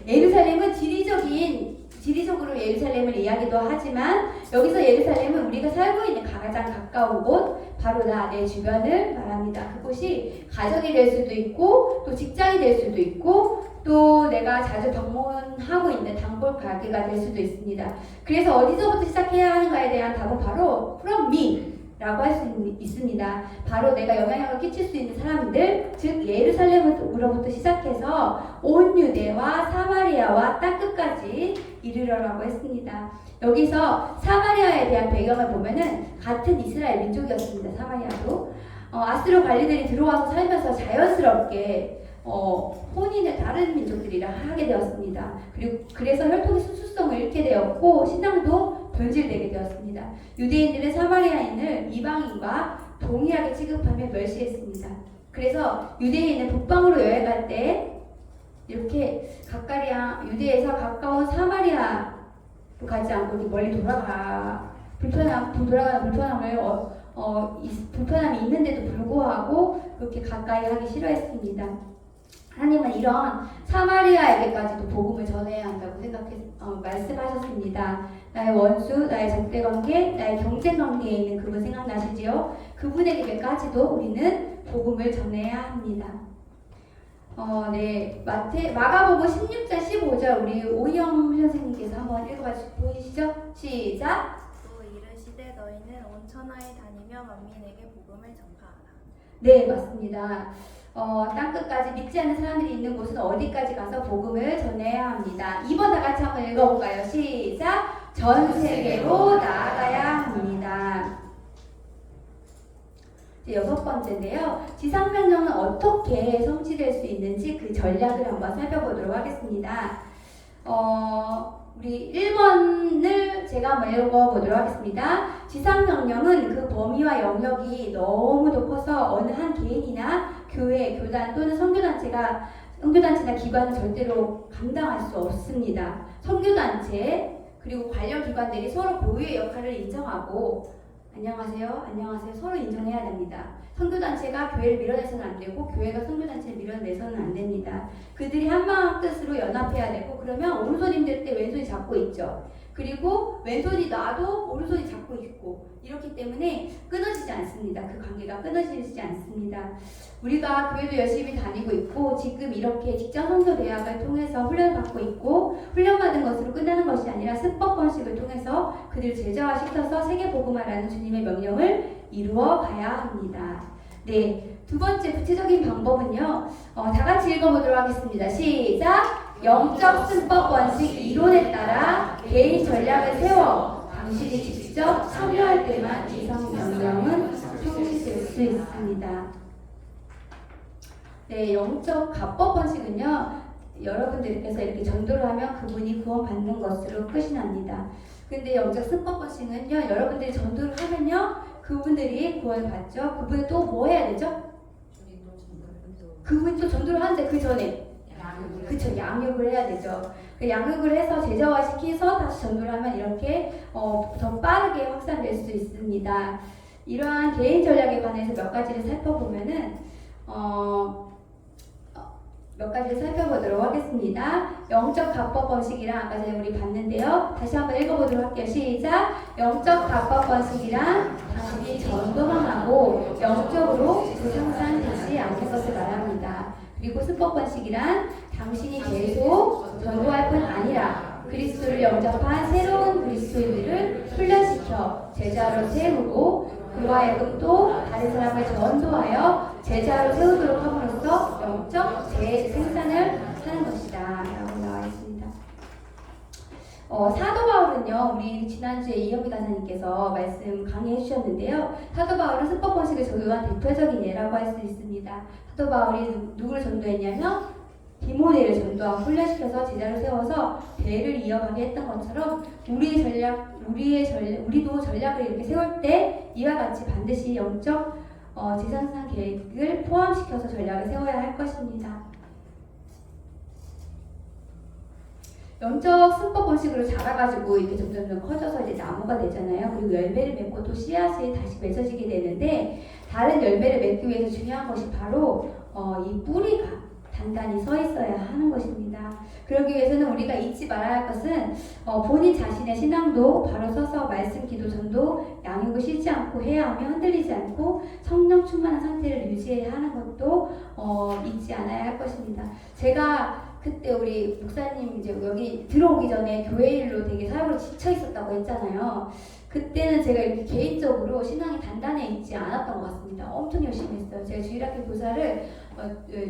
예루살렘은 지리적으로 예루살렘을 이야기도 하지만 여기서 예루살렘은 우리가 살고 있는 가장 가까운 곳 바로 내 주변을 말합니다. 그곳이 가정이 될 수도 있고 또 직장이 될 수도 있고 또 내가 자주 방문하고 있는 단골 가게가 될 수도 있습니다. 그래서 어디서부터 시작해야 하는가에 대한 답은 바로 from me 라고 할 수 있습니다. 바로 내가 영향력을 끼칠 수 있는 사람들, 즉 예루살렘으로부터 시작해서 온 유대와 사마리아와 땅끝까지 이르러라고 했습니다. 여기서 사마리아에 대한 배경을 보면은 같은 이스라엘 민족이었습니다. 사마리아도 아수르 관리들이 들어와서 살면서 자연스럽게 혼인을 다른 민족들이랑 하게 되었습니다. 그리고 그래서 혈통의 순수성을 잃게 되었고 신앙도 변질되게 되었습니다. 유대인들은 사마리아인을 이방인과 동일하게 취급하며 멸시했습니다. 그래서 유대인은 북방으로 여행할 때 이렇게 유대에서 가까운 사마리아로 가지 않고 멀리 돌아가는 불편함이 있는데도 불구하고 그렇게 가까이 하기 싫어했습니다. 하나님은 이런 사마리아에게까지도 복음을 전해야 한다고 말씀하셨습니다. 나의 원수, 나의 적대관계, 나의 경쟁관계에 있는 그분 생각나시지요? 그분에게까지도 우리는 복음을 전해야 합니다. 마가복음 16장 15절 우리 오희영 선생님께서 한번 읽어봐 보이시죠? 시작! 또 이르시되 너희는 온 천하에 다니며 만민에게 복음을 전파하라. 네, 맞습니다. 땅끝까지 믿지 않는 사람들이 있는 곳은 어디까지 가서 복음을 전해야 합니다. 2번 다 같이 한번 읽어볼까요? 시작! 전 세계로 나아가야 합니다. 6번째인데요. 지상명령은 어떻게 성취될 수 있는지 그 전략을 한번 살펴보도록 하겠습니다. 우리 1번을 제가 한번 읽어보도록 하겠습니다. 지상명령은 그 범위와 영역이 너무도 커서 어느 한 개인이나 교회, 교단 또는 선교단체나 기관은 절대로 감당할 수 없습니다. 선교단체 그리고 관련 기관들이 서로 고유의 역할을 인정하고 안녕하세요 서로 인정해야 됩니다. 선교단체가 교회를 밀어내서는 안 되고 교회가 선교단체를 밀어내서는 안 됩니다. 그들이 한마음 뜻으로 연합해야 되고 그러면 오른손 힘들 때 왼손이 잡고 있죠. 그리고 왼손이 놔도 오른손이 잡고 있고 이렇기 때문에 끊어지지 않습니다. 그 관계가 끊어지지 않습니다. 우리가 교회도 열심히 다니고 있고 지금 이렇게 직장 선교 대학을 통해서 훈련을 받고 있고 훈련받은 것으로 끝나는 것이 아니라 습법 번식을 통해서 그들을 제자화시켜서 세계 복음화라는 주님의 명령을 이루어 가야 합니다. 네, 두 번째 구체적인 방법은요. 다 같이 읽어보도록 하겠습니다. 시작! 영적 습법 번식 이론에 따라 개인 전략을 세워 당신이 직접 참여할 때만 이성 명령은 성취될 수 있습니다. 네, 영적 갑법 번식은요. 여러분들께서 이렇게 전도를 하면 그분이 구원받는 것으로 끝이 납니다. 근데 영적 습법 번식은요. 여러분들이 전도를 하면요. 그분들이 구원을 받죠. 그분이 또 뭐 해야 되죠? 그분이 또 전도를 하는데 그 전에 그쵸, 양육을 해야 되죠. 그 양육을 해서 제자화시켜서 다시 전도를 하면 이렇게 더 빠르게 확산될 수 있습니다. 이러한 개인 전략에 관해서 몇 가지를 살펴보면은 몇 가지를 살펴보도록 하겠습니다. 영적 갑법 번식이랑 아까 전에 우리 봤는데요. 다시 한번 읽어보도록 할게요. 시작! 영적 갑법 번식이란 당신이 전도만 하고 영적으로 부성산되지 않는 것을 말합니다. 그리고 습법 번식이란 당신이 계속 전도할 뿐 아니라 그리스도를 영접한 새로운 그리스도인들을 훈련시켜 제자로 세우고 그와 하여금 또 다른 사람을 전도하여 제자로 세우도록 함으로써 영적 재생산을 하는 것이다 라고 나와 있습니다. 사도 바울은요, 우리 지난주에 이영미 간사님께서 말씀 강의해 주셨는데요. 사도 바울은 습법 번식을 적용한 대표적인 예라고 할 수 있습니다. 사도 바울이 누구를 전도했냐면 디모데를 전도하고 훈련시켜서 제자를 세워서 대를 이어가게 했던 것처럼 우리도 전략을 이렇게 세울 때 이와 같이 반드시 영적 재생산 계획을 포함시켜서 전략을 세워야 할 것입니다. 영적 습법 번식으로 자라가지고 이렇게 점점 커져서 이제 나무가 되잖아요. 그리고 열매를 맺고 또 씨앗이 다시 맺어지게 되는데 다른 열매를 맺기 위해서 중요한 것이 바로 이 뿌리가 단단히 서 있어야 하는 것입니다. 그러기 위해서는 우리가 잊지 말아야 할 것은 본인 자신의 신앙도 바로 서서 말씀, 기도, 전도, 양육을 쉬지 않고 해야 하며 흔들리지 않고 성령 충만한 상태를 유지해야 하는 것도 잊지 않아야 할 것입니다. 제가 그때 우리 목사님 이제 여기 들어오기 전에 교회 일로 되게 사역으로 지쳐 있었다고 했잖아요. 그때는 제가 이렇게 개인적으로 신앙이 단단해 있지 않았던 것 같습니다. 엄청 열심히 했어요. 제가 주일학교 교사를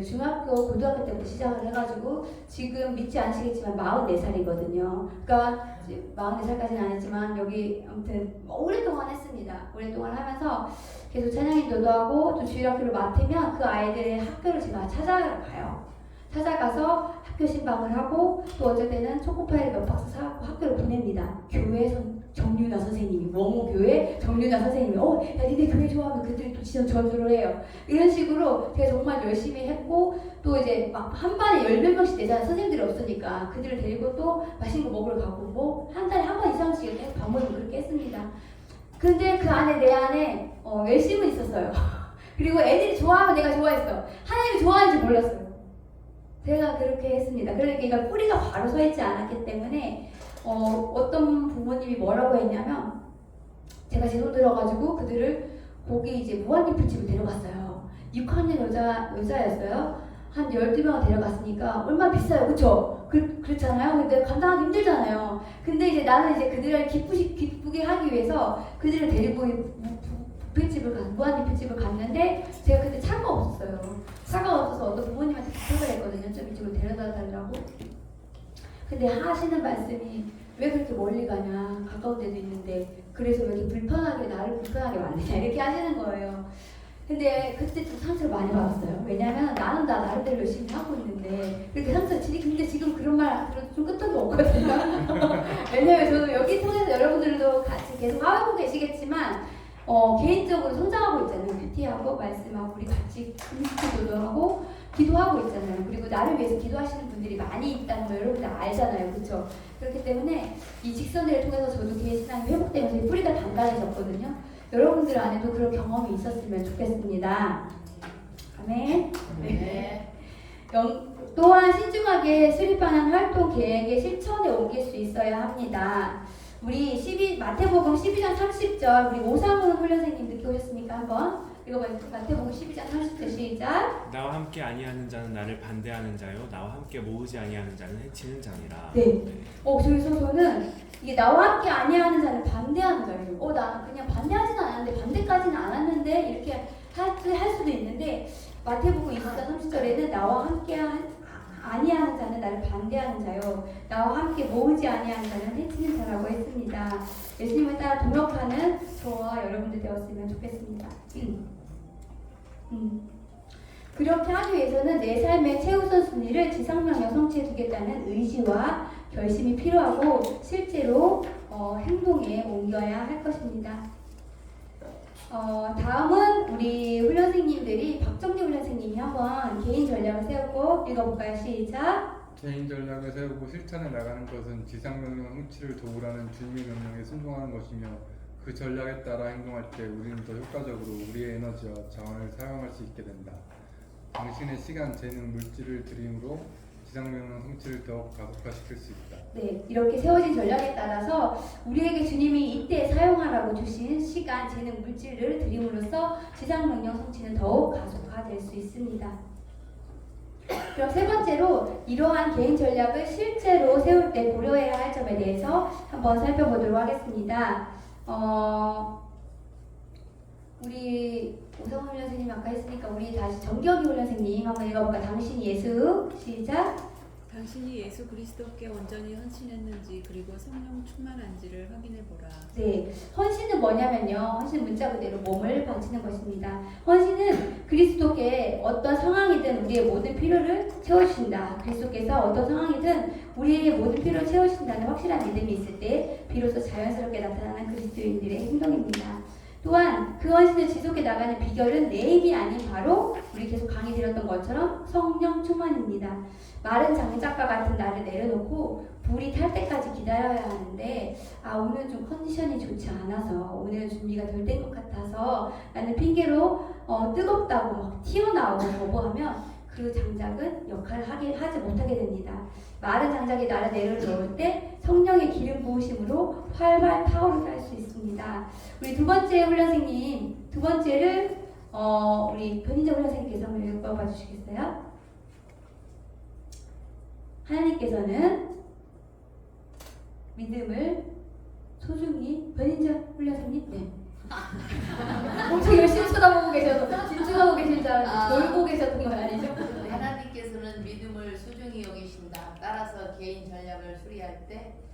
중학교, 고등학교 때부터 시작을 해가지고 지금 믿지 않으시겠지만 44살이거든요. 그러니까 44살까지는 아니지만 여기 아무튼 오랫동안 했습니다. 오랫동안 하면서 계속 찬양인도도 하고 또 주일학교를 맡으면 그 아이들의 학교를 제가 찾아가요. 찾아가서 학교 신방을 하고 또 어쩔 때는 초코파이를 몇 박스 사갖고 학교를 보냅니다. 교회 정윤아 선생님이 원모교회 정윤아 선생님이 야 니네 교회 좋아하면 그들이 또 진짜 전도를 해요. 이런 식으로 제가 정말 열심히 했고 또 이제 막 한 반에 10몇 명씩 되잖아요. 선생님들이 없으니까 그들을 데리고 또 맛있는 거 먹으러 가고 뭐 한 달에 한 번 이상씩 이렇게 밥 먹고 그렇게 했습니다. 근데 그 안에 내 안에 열심은 있었어요. 그리고 애들이 좋아하면 내가 좋아했어. 하나님이 좋아하는지 몰랐어요. 제가 그렇게 했습니다. 그러니까 뿌리가 바로 서 있지 않았기 때문에 어떤 부모님이 뭐라고 했냐면 제가 제 돈 들어가지고 그들을 거기 이제 무한리필집을 데려갔어요. 6학년 여자였어요. 한 12명을 데려갔으니까 얼마나 비싸요. 그쵸? 그렇잖아요. 근데 감당하기 힘들잖아요. 근데 이제 나는 이제 그들을 기쁘게 하기 위해서 그들을 데리고 무한리필집을 갔는데 제가 그때 차가 없었어요. 차가 없어서 어떤 부모님한테 부탁을 했거든요. 좀 이쪽으로 데려다 달라고. 근데 하시는 말씀이 왜 그렇게 멀리 가냐. 가까운 데도 있는데 그래서 왜 이렇게 나를 불편하게 만드냐 이렇게 하시는 거예요. 근데 그때 좀 상처를 많이 받았어요. 왜냐면 나는 다 나름대로 열심히 하고 있는데 그렇게 상처를 치니 근데 지금 그런 말 들어도 좀 끄떡이 없거든요. 왜냐면 저도 여기 통해서 여러분들도 같이 계속 하고 계시겠지만 개인적으로 성장하고 있잖아요. 큐티하고 말씀하고 우리 같이 기도도 하고 기도하고 있잖아요. 그리고 나를 위해서 기도하시는 분들이 많이 있다는 걸 여러분들 알잖아요. 그렇죠? 그렇기 때문에 이 직선들을 통해서 저도 개인 신앙이 회복되면서 뿌리가 단단해졌거든요. 여러분들 안에도 그런 경험이 있었으면 좋겠습니다. 아멘. 네. 또한 신중하게 수립하는 활동 계획의 실천에 옮길 수 있어야 합니다. 우리 마태복음 12장 30절 우리 오상훈 훈련생님 듣고 오셨습니까? 한번 읽어봐요. 마태복음 12장 30절 시작. 나와 함께 아니하는 자는 나를 반대하는 자요 나와 함께 모으지 아니하는 자는 해치는 자니라. 네. 저기서 저는 이게 나와 함께 아니하는 자는 반대하는 자예요. 나는 그냥 반대하지는 않았는데 반대까지는 않았는데 이렇게 할 수도 있는데 마태복음 24장 30절에는 나와 함께 아니하는 자는 나를 반대하는 자요 나와 함께 모으지 아니하는 자는 해치는 자라고 했습니다. 예수님을 따라 동역하는 저와 여러분들 되었으면 좋겠습니다. 그렇게 하기 위해서는 내 삶의 최우선 순위를 지상명령 성취해 두겠다는 의지와 결심이 필요하고 실제로 행동에 옮겨야 할 것입니다. 다음은 우리 훈련생님들이 박정리 훈련생님이 한번 개인 전략을 세우고 읽어볼까요? 시작. 개인 전략을 세우고 실천해 나가는 것은 지상명령 성취를 도우라는 주님의 명령에 순종하는 것이며 그 전략에 따라 행동할 때 우리는 더 효과적으로 우리의 에너지와 자원을 사용할 수 있게 된다. 당신의 시간, 재능, 물질을 들임으로 지상명령 성취를 더욱 가속화시킬 수 있다. 네, 이렇게 세워진 전략에 따라서 우리에게 주님이 이때 사용하라고 주신 시간, 재능, 물질을 드림으로써 지상명령 성취는 더욱 가속화될 수 있습니다. 그럼 세 번째로 이러한 개인 전략을 실제로 세울 때 고려해야 할 점에 대해서 한번 살펴보도록 하겠습니다. 우리 오성훈 훈련생님 아까 했으니까 우리 다시 정경희 훈련생님 한번 읽어볼까요? 당신이 예수 시작. 당신이 예수 그리스도께 온전히 헌신했는지 그리고 성령 충만한지를 확인해 보라. 네, 헌신은 뭐냐면요. 헌신 문자 그대로 몸을 바치는 것입니다. 헌신은 그리스도께 어떤 상황이든 우리의 모든 필요를 채워주신다. 그리스도께서 어떤 상황이든 우리의 모든 필요를 채워주신다는 확실한 믿음이 있을 때 비로소 자연스럽게 나타나는 그리스도인들의 행동입니다. 또한 그 헌신을 지속해 나가는 비결은 내 힘이 아닌 바로 우리 계속 강의 드렸던 것처럼 성령 충만입니다. 마른 장작과 같은 나를 내려놓고 불이 탈 때까지 기다려야 하는데 오늘 좀 컨디션이 좋지 않아서 오늘은 준비가 덜 된 것 같아서 라는 핑계로 뜨겁다고 막 튀어나오고 거부하면 그 장작은 역할을 하지 못하게 됩니다. 마른 장작이 나를 내려놓을 때 성령의 기름 부으심으로 활발 타오르게 할 수 있습니다. 우리 두 번째 훈련생님, 두 번째를 우리 변인재 훈련생님께서 한번 읽어봐 주시겠어요? 하나님께서는 믿음을 소중히 변인재 훈련생님, 네. 엄청 열심히 쳐다보고 계셔서 집중하고 계실 줄 알았는데 놀고 계셨던 건 아니죠? 하나님께서는 믿음을 소중히 여기신다. 따라서 개인 전략을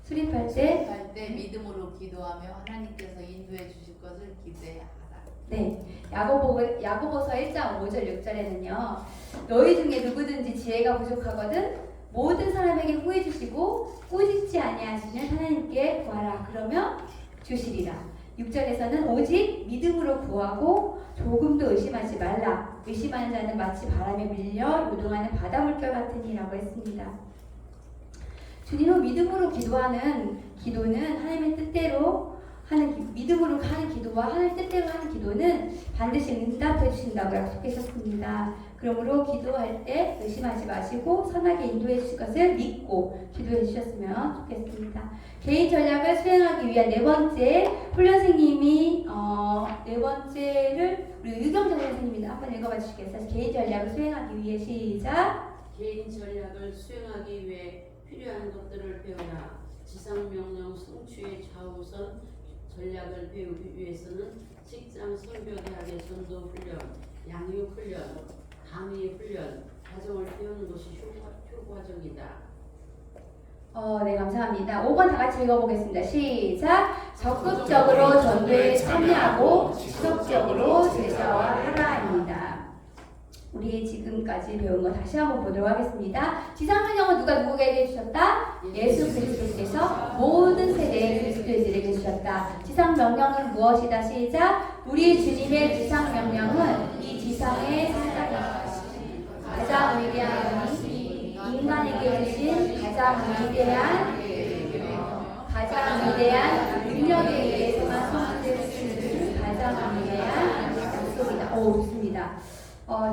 수립할 때 믿음으로 기도하며 하나님께서 인도해 주실 것을 기대하라. 네, 야고보서 1장 5절 6절에는요. 너희 중에 누구든지 지혜가 부족하거든 모든 사람에게 후해 주시고 꾸짖지 아니하시는 하나님께 구하라. 그러면 주시리라. 6절에서는 오직 믿음으로 구하고 조금도 의심하지 말라. 의심하는 자는 마치 바람에 밀려 요동하는 바닷물결 같으니라고 했습니다. 주님은 믿음으로 기도하는 기도는 하나님의 뜻대로 하는 믿음으로 하는 기도와 하나님 뜻대로 하는 기도는 반드시 응답해 주신다고 약속하셨습니다. 그러므로 기도할 때 의심하지 마시고 선하게 인도해 주실 것을 믿고 기도해 주셨으면 좋겠습니다. 개인 전략을 수행하기 위한 네 번째 훈련생님이 네 번째를 우리 유경정 선생님이 한번 읽어봐 주시겠어요? 개인 전략을 수행하기 위해 시작. 개인 전략을 수행하기 위해 필요한 것들을 배우라. 지상명령 성취의 좌우선 전략을 배우기 위해서는 직장 선교대학의 전도 훈련, 양육 훈련, 강의 훈련, 과정을 배우는 것이 효과적이다. 네, 감사합니다. 5번 다 같이 읽어보겠습니다. 시작! 적극적으로 전도에 참여하고 지속적으로 제자화 하라입니다. 우리 지금까지 배운 거 다시 한번 보도록 하겠습니다. 지상명령은 누가 누구에게 주셨다? 예수 그리스도께서 모든 세대의 그리스도인들에게 주셨다. 지상명령은 무엇이다? 시작! 우리 주님의 지상명령은 이 지상의 가장 위대한 분이 인간에게 주신 가장 위대한 능력에 의해서만 성취될 수 있는 가장 위대한 약속이다. 좋습니다.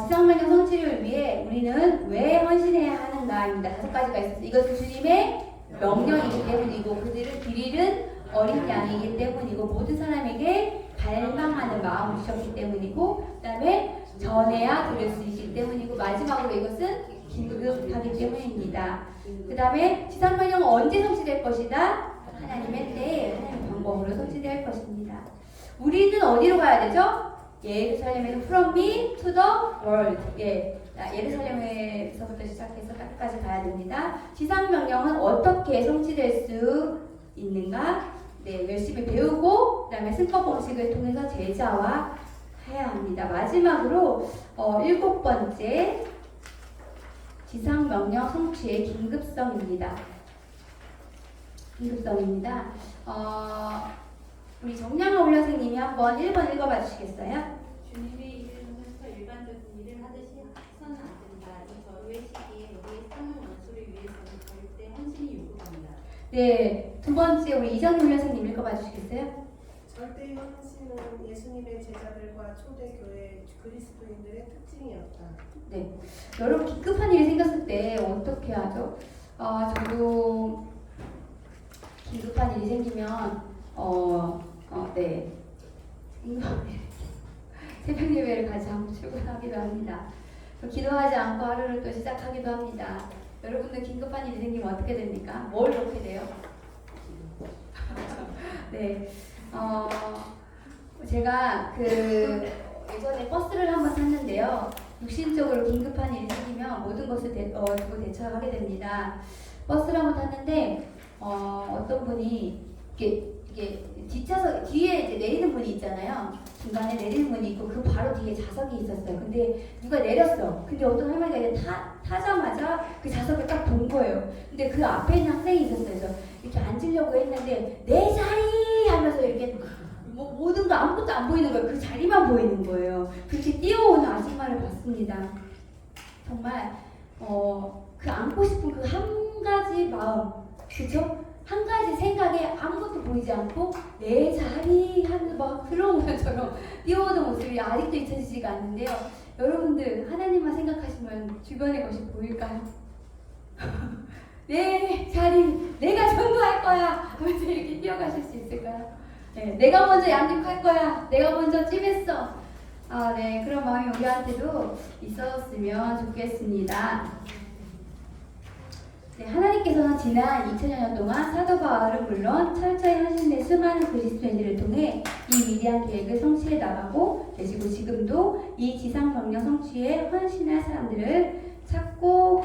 지상명령 성취를 위해 우리는 왜 헌신해야 하는가입니다. 5가지가 있습니다. 이것은 주님의 명령이기 때문이고 그들을 길 잃은 어린 양이기 때문이고 모든 사람에게 갈망하는 마음을 주셨기 때문이고 그 다음에 전해야 들을 수 있기 때문이고 마지막으로 이것은 긴급하기 때문입니다. 그 다음에 지상명령은 언제 성취될 것이다? 하나님의 때에 하나님의 방법으로 성취될 것입니다. 우리는 어디로 가야 되죠? 예루살렘에서 from me to the world. 예루살렘에서부터 시작해서 끝까지 가야 됩니다. 지상명령은 어떻게 성취될 수 있는가? 열심히 배우고 그다음에 승법 공식을 통해서 제자화 해야 합니다. 마지막으로 7번째 지상명령 성취의 긴급성입니다. 우리 정량아 올려생님이 한번 1번 읽어봐 주시겠어요? 주님의 일을 하면서 일반적인 일을 하듯이 해서는 안 된다. 이 절호의 시기에 우리의 삶을 원수를 위해서는 절대 헌신이 요구됩니다. 네, 2번째 우리 이정희 올려생님 읽어봐 주시겠어요? 절대 헌신은 예수님의 제자들과 초대교회 그리스도인들의 특징이었다. 네, 여러분 긴급한 일이 생겼을 때 어떻게 하죠? 저도 긴급한 일이 생기면 새벽 예배를 가지 않고 출근하기도 합니다. 기도하지 않고 하루를 또 시작하기도 합니다. 여러분들 긴급한 일이 생기면 어떻게 됩니까? 뭘 놓게 돼요? 네, 제가 예전에 버스를 한번 탔는데요. 육신적으로 긴급한 일이 생기면 모든 것을 두고 대처하게 됩니다. 버스를 한번 탔는데 어떤 분이 이게 뒷좌석 뒤에 이제 내리는 문이 있잖아요. 중간에 내리는 문이 있고 그 바로 뒤에 좌석이 있었어요. 근데 누가 내렸어. 근데 어떤 할머니가 이제 타자마자 그 좌석을 딱 본 거예요. 근데 그 앞에 있는 학생이 있었어요. 그래서 이렇게 앉으려고 했는데 내 자리 하면서 이렇게 모든 거 아무것도 안 보이는 거예요. 그 자리만 보이는 거예요. 그렇게 뛰어오는 아줌마를 봤습니다. 정말 그 안고 싶은 그 한 가지 마음, 그죠? 한 가지 생각에 아무것도 보이지 않고 내 자리 하면서 막 그런 것처럼 뛰어오는 모습이 아직도 잊혀지지가 않는데요. 여러분들 하나님만 생각하시면 주변의 것이 보일까요? 내 자리 내가 전도할 거야 하면서 이렇게 뛰어가실 수 있을까요? 네, 내가 먼저 양육할 거야. 내가 먼저 찜했어. 그런 마음이 우리한테도 있었으면 좋겠습니다. 네, 하나님께서는 지난 2000여 년 동안 사도 바울은 물론 철저히 헌신된 수많은 그리스도인들을 통해 이 위대한 계획을 성취해 나가고 계시고 지금도 이 지상명령 성취에 헌신할 사람들을 찾고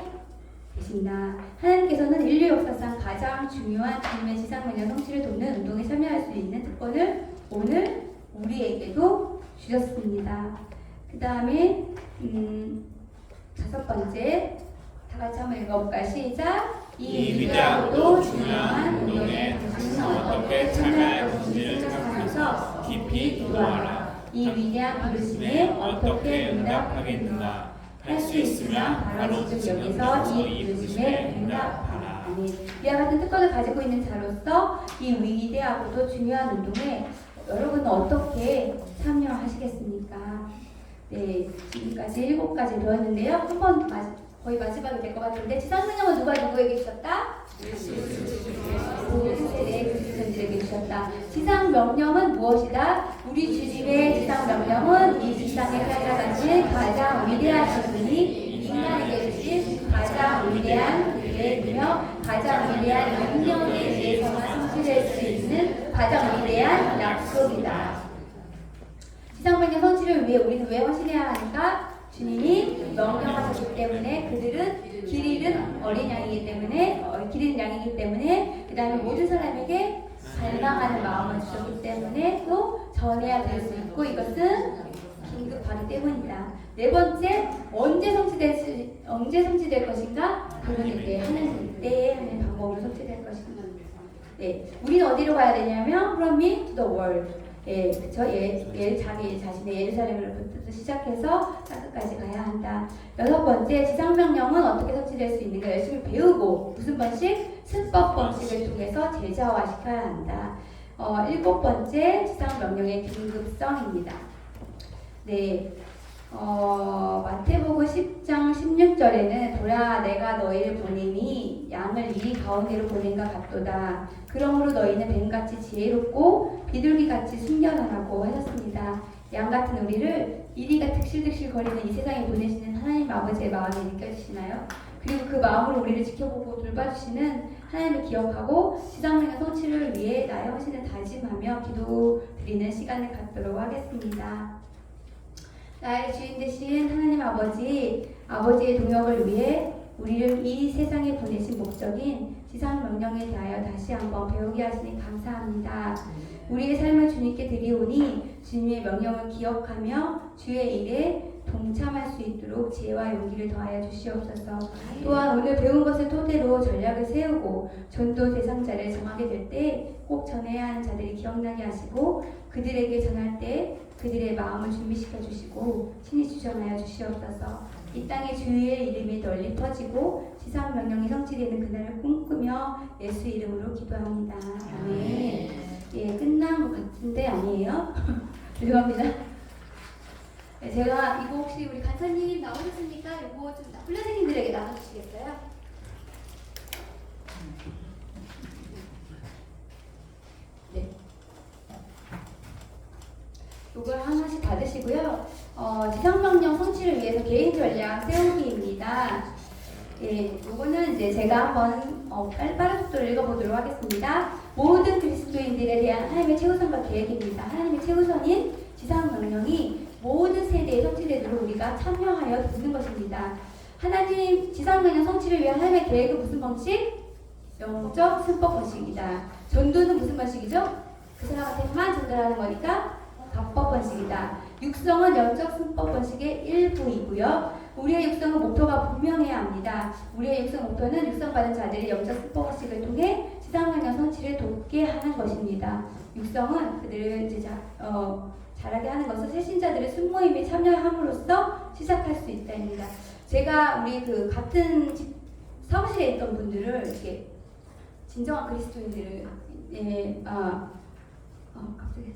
계십니다. 하나님께서는 인류 역사상 가장 중요한 주님의 지상명령 성취를 돕는 운동에 참여할 수 있는 특권을 오늘 우리에게도 주셨습니다. 그 다음에 5번째 다 같이 한번 읽어볼까요? 시작! 이 위대하고도 중요한 운동에 당신은 어떻게 참여할 건지를 생각하면서 깊이 기도하라. 이 위대한 부르심에 어떻게 응답하겠는가? 할 수 있으면 바로 지금 여기서 이 부르심에 응답하라. 이와 같은 특권을 가지고 있는 자로서 이 위대하고도 중요한 운동에 여러분은 어떻게 참여하시겠습니까? 네, 지금까지 7가지 배웠는데요. 한번 거의 마지막이 될 것 같은데 지상명령은 누가 누구에게 주셨다? 모든 세대의 그리스도인들에게 주셨다. 지상명령은 무엇이다? 우리 주님의 지상명령은 이 지상에 살아가신 가장 위대하신 분이 인간에게 주신 가장 위대한 계획이며 가장 위대한 능력에 의해서만 성취될 수 있는 가장 위대한 약속이다. 지상명령 성취를 위해 우리는 왜 헌신해야 하니까? 주님이 명령하셨기 때문에 그들은 길 잃은 어린 양이기 때문에 그 다음에 모든 사람에게 갈망하는 마음을 주셨기 때문에 또 전해야 될 수 있고 이것은 긴급하기 때문에 때문이다. 네 번째, 언제 성취될 것인가? 그러는 때 하나님 때에 하는 방법으로 성취될 것인가. 네, 우리는 어디로 가야 되냐면 from me to the world. 예, 그쵸? 자기 자신의 예루살렘으로부터 시작해서 땅끝까지 가야 한다. 여섯 번째, 지상명령은 어떻게 성취될 수 있는가? 열심히 배우고 무슨 방식? 승법 방식을 통해서 제자화시켜야 한다. 일곱 번째, 지상명령의 긴급성입니다. 네, 마태복음 10장 16절에는 보라 내가 너희를 보내니 양을 이리 가운데로 보낸과 같도다. 그러므로 너희는 뱀같이 지혜롭고 비둘기같이 순결하라고 하셨습니다. 양같은 우리를 이리가 득실득실 거리는 이 세상에 보내시는 하나님 아버지의 마음이 느껴지시나요? 그리고 그 마음으로 우리를 지켜보고 돌봐주시는 하나님을 기억하고 지상명령 성취를 위해 나의 헌신을 다짐하며 기도드리는 시간을 갖도록 하겠습니다. 나의 주인 되신 하나님 아버지의 동역을 위해 우리를 이 세상에 보내신 목적인 지상명령에 대하여 다시 한번 배우게 하시니 감사합니다. 우리의 삶을 주님께 드리오니 주님의 명령을 기억하며 주의 일에 동참할 수 있도록 지혜와 용기를 더하여 주시옵소서. 또한 오늘 배운 것을 토대로 전략을 세우고 전도 대상자를 정하게 될 때 꼭 전해야 하는 자들이 기억나게 하시고 그들에게 전할 때 그들의 마음을 준비시켜 주시고 친히 주장하여 주시옵소서. 이 땅의 주의 이름이 널리 퍼지고 지상 명령이 성취되는 그날을 꿈꾸며 예수 이름으로 기도합니다. 아멘. 예, 끝난 것 같은데 아니에요? 죄송합니다. 네, 제가 이거 혹시 우리 간사님 나오셨습니까? 이거 좀 훈련생님들에게 나눠주시겠어요? 네. 이걸 하나씩 받으시고요. 지상명령 성취를 위해서 개인 전략 세우기입니다. 예, 이거는 이제 제가 한번 빠른 속도로 읽어보도록 하겠습니다. 모든 그리스도인들에 대한 하나님의 최우선과 계획입니다. 하나님의 최우선인 지상명령이 모든 세대에 성취되도록 우리가 참여하여 돕는 것입니다. 하나님 지상명령 성취를 위한 하나님의 계획은 무슨 방식? 영적 승법 방식이다. 전도는 무슨 방식이죠? 그 사람한테만 전달하는 거니까 합법 번식이다. 육성은 영적 승법 번식의 일부이고요. 우리의 육성은 목표가 분명해야 합니다. 우리의 육성 목표는 육성받은 자들이 영적 승법 번식을 통해 지상명령 성취를 돕게 하는 것입니다. 육성은 그들을 이제 잘하게 하는 것은 새신자들의 순모임에 참여함으로써 시작할 수 있다입니다. 제가 우리 그 같은 사무실에 있던 분들을 이렇게 진정한 그리스도인들을 갑자기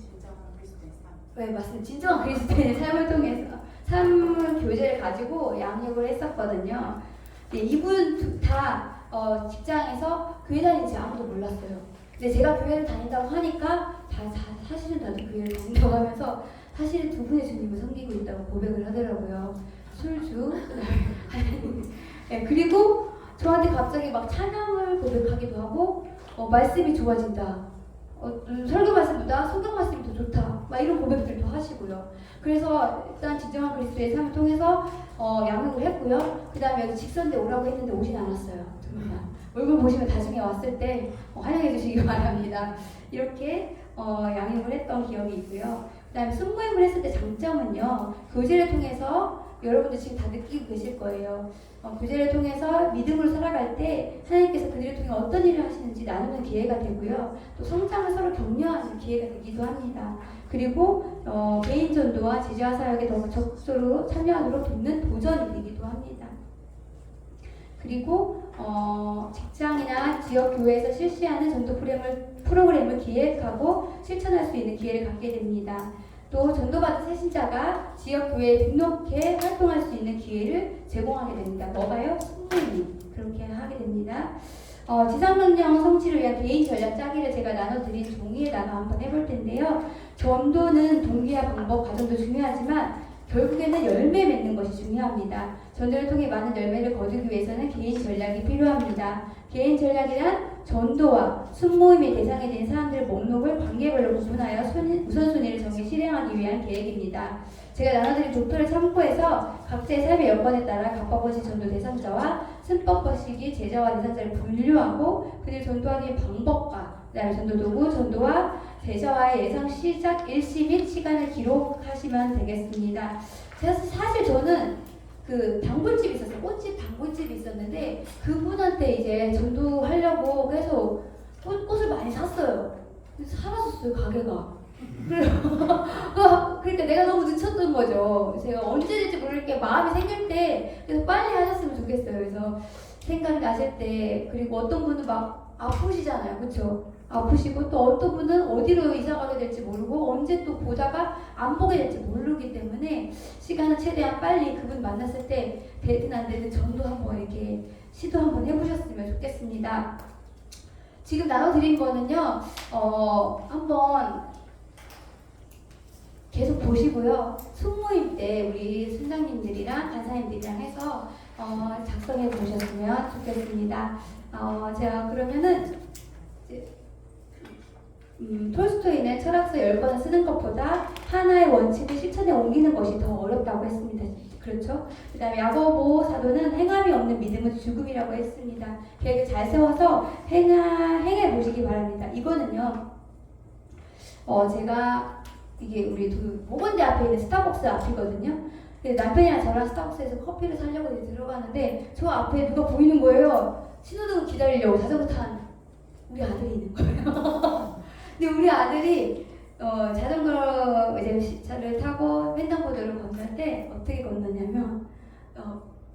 네, 맞습니다. 진정한 그리스도인의 삶을 통해서 삶 교제를 가지고 양육을 했었거든요. 네, 이분 다 직장에서 교회 다니는지 아무도 몰랐어요. 근데 제가 교회를 다닌다고 하니까 사실은 나도 교회를 다닌다고 하면서 사실은 두 분의 주님을 섬기고 있다고 고백을 하더라고요. 술주. 네, 그리고 저한테 갑자기 막 찬양을 고백하기도 하고 말씀이 좋아진다. 설교 말씀보다 성경 말씀이 더 좋다. 막 이런 고백들도 하시고요. 그래서 일단 진정한 그리스도의 삶을 통해서 양육을 했고요. 그 다음에 여기 직선대 오라고 했는데 오진 않았어요. 얼굴 보시면 나중에 왔을 때 환영해 주시기 바랍니다. 이렇게 양육을 했던 기억이 있고요. 그 다음에 순모임을 했을 때 장점은요. 교제를 통해서 여러분들 지금 다 느끼고 계실 거예요. 교제를 통해서 믿음으로 살아갈 때 하나님께서 그들을 통해 어떤 일을 하시는지 나누는 기회가 되고요. 또 성장을 서로 격려하는 기회가 되기도 합니다. 그리고 개인 전도와 제자 사역에 더 적극적으로 참여하도록 돕는 도전이 되기도 합니다. 그리고 직장이나 지역 교회에서 실시하는 전도 프로그램을 기획하고 실천할 수 있는 기회를 갖게 됩니다. 또 전도받은 새신자가 지역교회에 등록해 활동할 수 있는 기회를 제공하게 됩니다. 뭐가요? 순모임이 그렇게 하게 됩니다. 지상명령 성취를 위한 개인 전략 짜기를 제가 나눠드린 종이에다가 한번 해볼 텐데요. 전도는 동기와 방법, 과정도 중요하지만 결국에는 열매 맺는 것이 중요합니다. 전도를 통해 많은 열매를 거두기 위해서는 개인 전략이 필요합니다. 개인 전략이란 전도와 순모임의 대상이 된 사람들의 목록을 관계별로 구분하여 우선순위를 정해 실행하기 위한 계획입니다. 제가 나눠드린 도표를 참고해서 각자의 삶의 여건에 따라 갑바버시 전도 대상자와 승법버시기 제자와 대상자를 분류하고 그들 전도하기 위한 방법과 그다음에 전도 도구, 전도와 제자와의 예상 시작 일시 및 시간을 기록하시면 되겠습니다. 그래서 사실 저는 그 단골집이 있었어요. 꽃집 단골집이 있었는데 그분한테 이제 전도하려고 해서 꽃을 많이 샀어요. 근데 사라졌어요, 가게가. 그러니까 내가 너무 늦췄던 거죠. 제가 언제 될지 모르게 마음이 생길 때 그래서 빨리 하셨으면 좋겠어요. 그래서 생각이 나실 때, 그리고 어떤 분은 막 아프시잖아요, 그렇죠? 아프시고 또 어떤 분은 어디로 이사 가게 될지 모르고 언제 또 보다가 안 보게 될지 모르기 때문에 시간을 최대한 빨리 그분 만났을 때 되든 안 되든 전도 한번 이렇게 시도 한번 해보셨으면 좋겠습니다. 지금 나눠드린 거는요, 한번 계속 보시고요. 숙모임 때 우리 순장님들이랑 간사님들이랑 해서 작성해 보셨으면 좋겠습니다. 제가 그러면은 톨스토이는 철학서 10권을 쓰는 것보다 하나의 원칙을 실천에 옮기는 것이 더 어렵다고 했습니다. 그렇죠? 그 다음에 야고보 사도는 행함이 없는 믿음은 죽음이라고 했습니다. 계획을 잘 세워서 행해 보시기 바랍니다. 이거는요, 제가 이게 우리 모건대 앞에 있는 스타벅스 앞이거든요. 근데 남편이랑 저랑 스타벅스에서 커피를 사려고 이제 들어가는데 저 앞에 누가 보이는 거예요. 신호등 기다리려고 자전거 탄 우리 아들이 있는 거예요. 근데 우리 아들이 자전거 이제 차를 타고 횡단보도를 건널 때 어떻게 건너냐면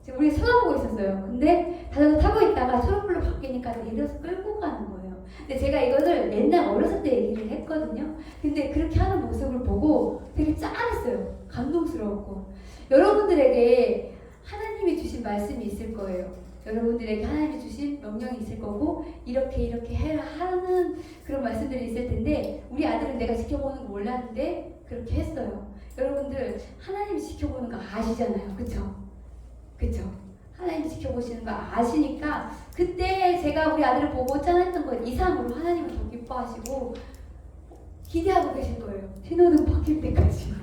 지금 우리 쳐다보고 있었어요. 근데 자전거 타고 있다가 초록불로 바뀌니까 내려서 끌고 가는 거예요. 근데 제가 이거를 옛날 어렸을 때 얘기를 했거든요. 근데 그렇게 하는 모습을 보고 되게 짠했어요. 감동스러웠고. 여러분들에게 하나님이 주신 말씀이 있을 거예요. 여러분들에게 하나님이 주신 명령이 있을 거고 이렇게 해라 하는 그런 말씀들이 있을 텐데 우리 아들은 내가 지켜보는 거 몰랐는데 그렇게 했어요. 여러분들 하나님이 지켜보는 거 아시잖아요. 그쵸? 하나님이 지켜보시는 거 아시니까 그때 제가 우리 아들을 보고 짠했던 것 이상으로 하나님을 더 기뻐하시고 기대하고 계실 거예요. 신호등 바뀔 때까지.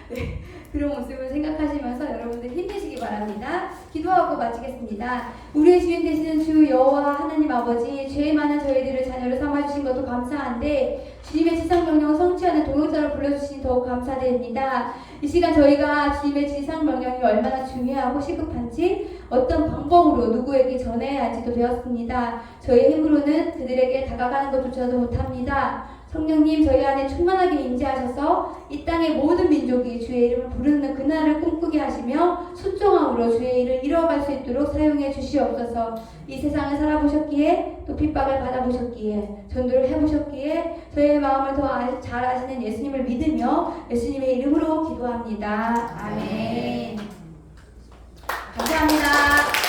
네, 그런 모습을 생각하시면서 여러분들 힘내시기 바랍니다. 기도하고 마치겠습니다. 우리의 주인 되시는 주 여호와 하나님 아버지, 죄 많은 저희들을 자녀로 삼아주신 것도 감사한데 주님의 지상명령 성취하는 동역자로 불러주시니 더욱 감사드립니다. 이 시간 저희가 주님의 지상명령이 얼마나 중요하고 시급한지 어떤 방법으로 누구에게 전해야 할지도 배웠습니다. 저희 힘으로는 그들에게 다가가는 것조차도 못합니다. 성령님 저희 안에 충만하게 임재하셔서 이 땅의 모든 민족이 주의 이름을 부르는 그날을 꿈꾸게 하시며 순종함으로 주의 일을 이뤄갈 수 있도록 사용해 주시옵소서. 이 세상을 살아보셨기에 또 핍박을 받아보셨기에 전도를 해보셨기에 저희의 마음을 더 잘 아시는 예수님을 믿으며 예수님의 이름으로 기도합니다. 아멘. 감사합니다.